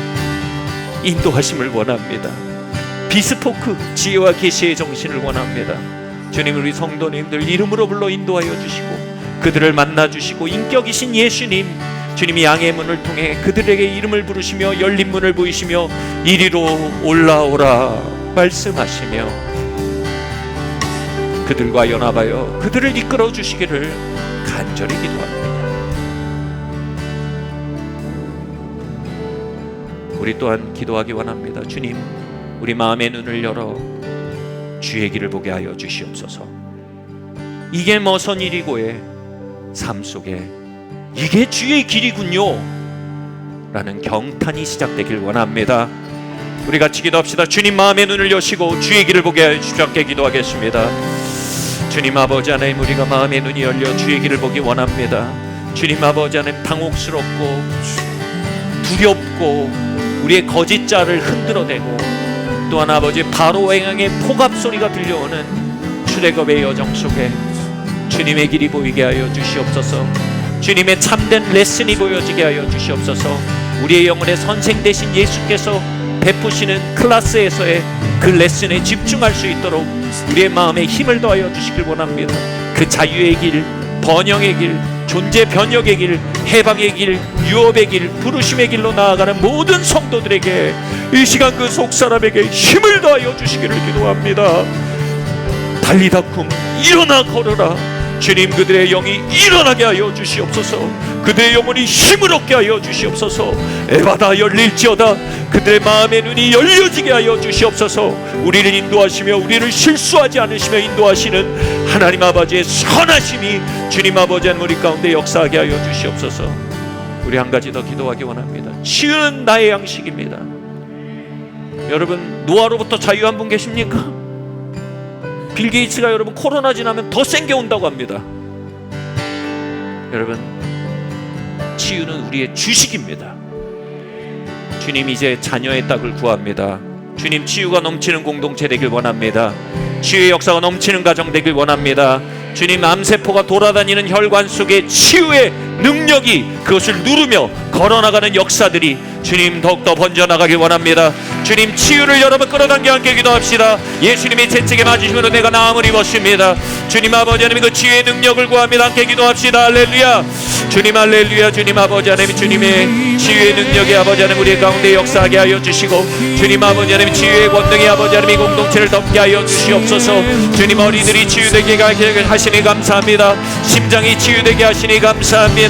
인도하심을 원합니다. 비스포크 지혜와 계시의 정신을 원합니다. 주님, 우리 성도님들 이름으로 불러 인도하여 주시고 그들을 만나 주시고, 인격이신 예수님, 주님이 양의 문을 통해 그들에게 이름을 부르시며 열린 문을 보이시며 이리로 올라오라 말씀하시며 그들과 연합하여 그들을 이끌어 주시기를 간절히 기도합니다. 우리 또한 기도하기 원합니다. 주님, 우리 마음의 눈을 열어 주의 길을 보게 하여 주시옵소서. 이게 뭐선 일이고의 삶 속에 이게 주의 길이군요 라는 경탄이 시작되길 원합니다. 우리 같이 기도합시다. 주님, 마음의 눈을 여시고 주의 길을 보게 하여 주십시오. 함께 기도하겠습니다. 주님 아버지 하나님, 우리가 마음의 눈이 열려 주의 길을 보기 원합니다. 주님 아버지 하나님, 당혹스럽고 두렵고 우리의 거짓자를 흔들어대고 또한 아버지 바로 행항의 폭압 소리가 들려오는 출애굽의 여정 속에 주님의 길이 보이게 하여 주시옵소서. 주님의 참된 레슨이 보여지게 하여 주시옵소서. 우리의 영혼의 선생 되신 예수께서 베푸시는 클래스에서의 그 레슨에 집중할 수 있도록 우리의 마음에 힘을 더하여 주시길 원합니다. 그 자유의 길, 번영의 길, 존재 변혁의 길, 해방의 길, 유업의 길, 부르심의 길로 나아가는 모든 성도들에게 이 시간 그 속사람에게 힘을 더하여 주시기를 기도합니다. 달리다쿰 일어나 걸어라. 주님, 그들의 영이 일어나게 하여 주시옵소서. 그들의 영혼이 힘을 얻게 하여 주시옵소서. 에바다 열릴지어다. 그들의 마음의 눈이 열려지게 하여 주시옵소서. 우리를 인도하시며 우리를 실수하지 않으시며 인도하시는 하나님 아버지의 선하심이 주님 아버지 하나님 우리 가운데 역사하게 하여 주시옵소서. 우리 한 가지 더 기도하기 원합니다. 치유는 나의 양식입니다. 여러분, 노아로부터 자유한 분 계십니까? 빌 게이츠가 여러분 코로나 지나면 더 센 게 온다고 합니다. 여러분, 치유는 우리의 주식입니다. 주님, 이제 자녀의 떡을 구합니다. 주님, 치유가 넘치는 공동체 되길 원합니다. 치유의 역사가 넘치는 가정 되길 원합니다. 주님, 암세포가 돌아다니는 혈관 속에 치유의 능력이 그것을 누르며 걸어나가는 역사들이 주님 더욱더 번져나가길 원합니다. 주님, 치유를 여러분 끌어당겨 함께 기도합시다. 예수님의 채찍에 맞으심으로 내가 나음을 입었습니다. 주님 아버지 하나님, 그 치유의 능력을 구합니다. 함께 기도합시다. 할렐루야. 주님, 할렐루야. 주님 아버지 하나님, 주님의 치유의 능력이 아버지 하나님 우리 가운데 역사하게 하여 주시고, 주님 아버지 하나님 치유의 권능이 아버지 하나님 공동체를 덮게 하여 주시옵소서. 주님, 어린이들이 치유되게 하시니 감사합니다. 심장이 치유되게 하시니 감사합니다.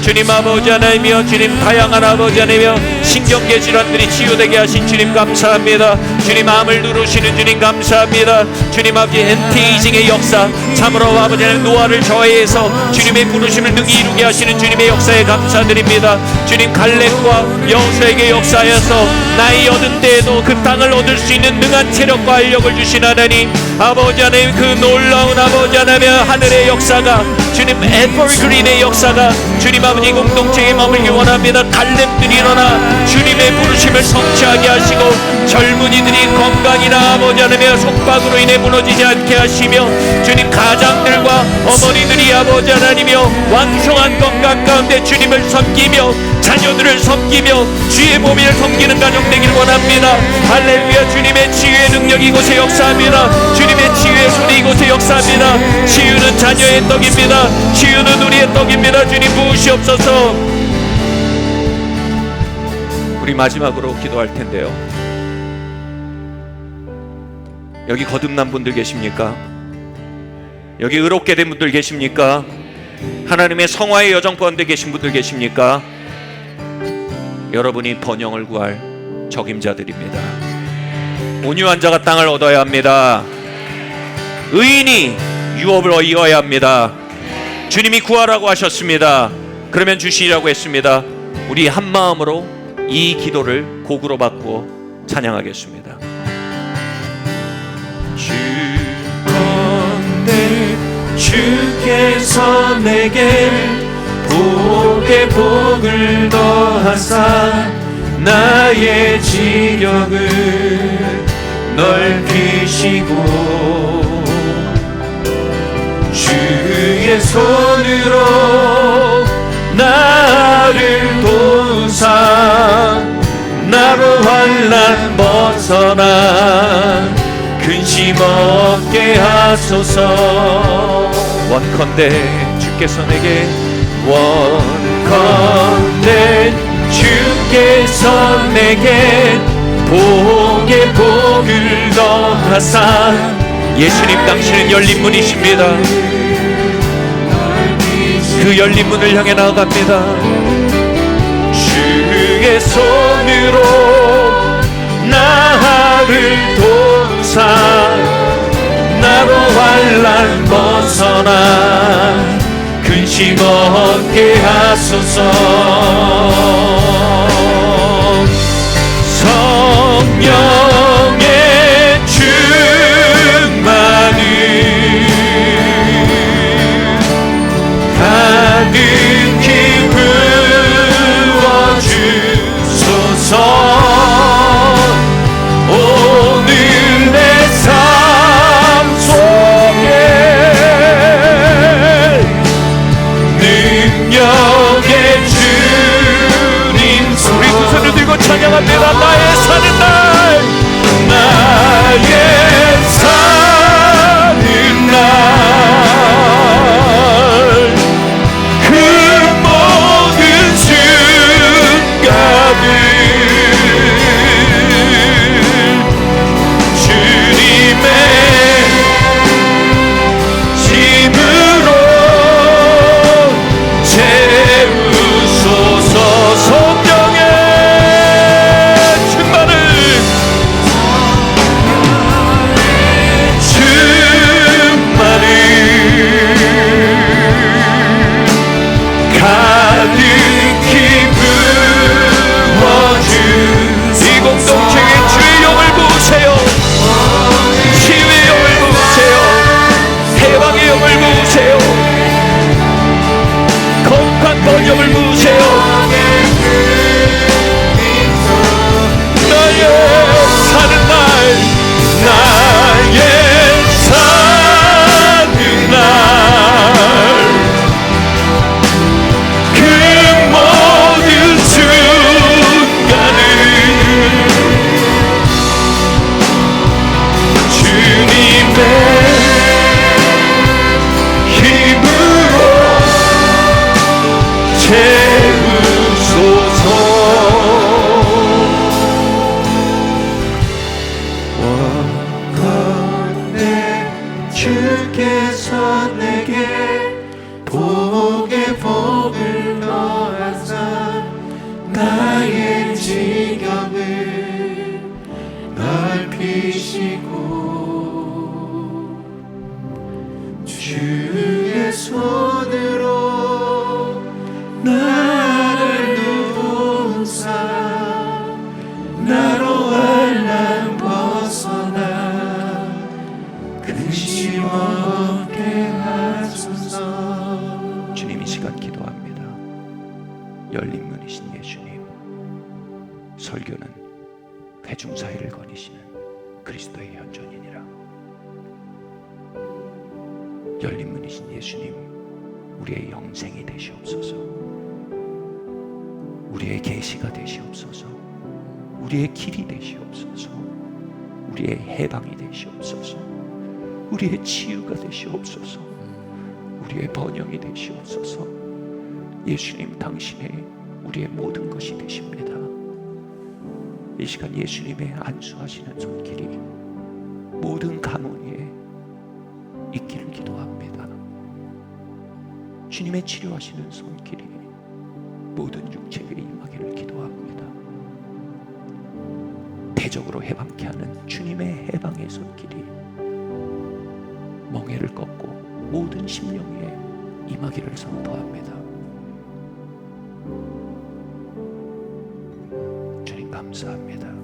주님 아버지 하나님이여, 주님 다양한 아버지 하나님이여 신경계 질환들이 치유되게 하신 주님 감사합니다. 주님, 암을 누르시는 주님 감사합니다. 주님 아버지 엔티에이징의 역사, 참으로 아버지 하나님 노화를 저해해서 주님의 부르심을 능히 이루게 하시는 주님의 역사에 감사드립니다. 주님, 갈렙과 여호수아에게 역사하여서 나이 얻은 때에도 그 땅을 얻을 수 있는 능한 체력과 알력을 주신 하나님 아버지 하나님, 그 놀라운 아버지 하나님 하늘의 역사가, 주님 에버그린의 역사가 주님 아버지 공동체에 머물기 원합니다. 갈렙들이 일어나 주님의 부르심을 성취하게 하시고, 젊은이들이 건강이나 아버지 하나님 속박으로 인해 무너지지 않게 하시며, 주님 가장들과 어머니들이 아버지 하나님이여 왕성한 건강 가운데 주님을 섬기며 자녀들을 섬기며 주의 몸을 섬기는 가정 되길 원합니다. 할렐루야. 주님의 치유의 능력이 이곳에 역사합니다. 주님의 치유의 손이 이곳에 역사합니다. 치유는 자녀의 떡입니다. 치유는 우리의 떡입니다. 주님 부으시옵소서. 우리 마지막으로 기도할 텐데요, 여기 거듭난 분들 계십니까? 여기 의롭게 된 분들 계십니까? 하나님의 성화의 여정 가운데 계신 분들 계십니까? 여러분이 번영을 구할 적임자들입니다. 온유한 자가 땅을 얻어야 합니다. 의인이 유업을 이어야 합니다. 주님이 구하라고 하셨습니다. 그러면 주시라고 했습니다. 우리 한 마음으로 이 기도를 곡으로 바꾸어 찬양하겠습니다. 주건대 주께서 내게 복의 복을 더하사 나의 지경을 넓히시고, 주의 손으로 나를 도우사 나로 환난 벗어나 근심 없게 하소서. 원컨대 주께서 내게, 원컨대 주께서 내게 복의 복을 더하사. 예수님, 당신은 열린 문이십니다. 그 열린 문을 향해 나아갑니다. 주의 손으로 나를 도우사 나로 환난 벗어나 근심 없게 하소서. 성령의 충만을 가득히 부어주소서. 오늘 내 삶 속에 능력의 주님. 우리 두 손을 들고 찬양합니다. 나의 사는 날, 나의 사는 날, 그 모든 순간을 주님의 힘으로 대중사회를 거니시는 그리스도의 현존이니라. 열린 문이신 예수님, 우리의 영생이 되시옵소서. 우리의 계시가 되시옵소서. 우리의 길이 되시옵소서. 우리의 해방이 되시옵소서. 우리의 치유가 되시옵소서. 우리의 번영이 되시옵소서. 예수님, 당신의 우리의 모든 것이 되십니다. 이 시간 예수님의 안수하시는 손길이 모든 가문 위에 있기를 기도합니다. 주님의 치료하시는 손길이 모든 육체에 임하기를 기도합니다. 대적으로 해방케 하는 주님의 해방의 손길이 멍에를 꺾고 모든 심령에 임하기를 선포합니다. 주님 감사합니다.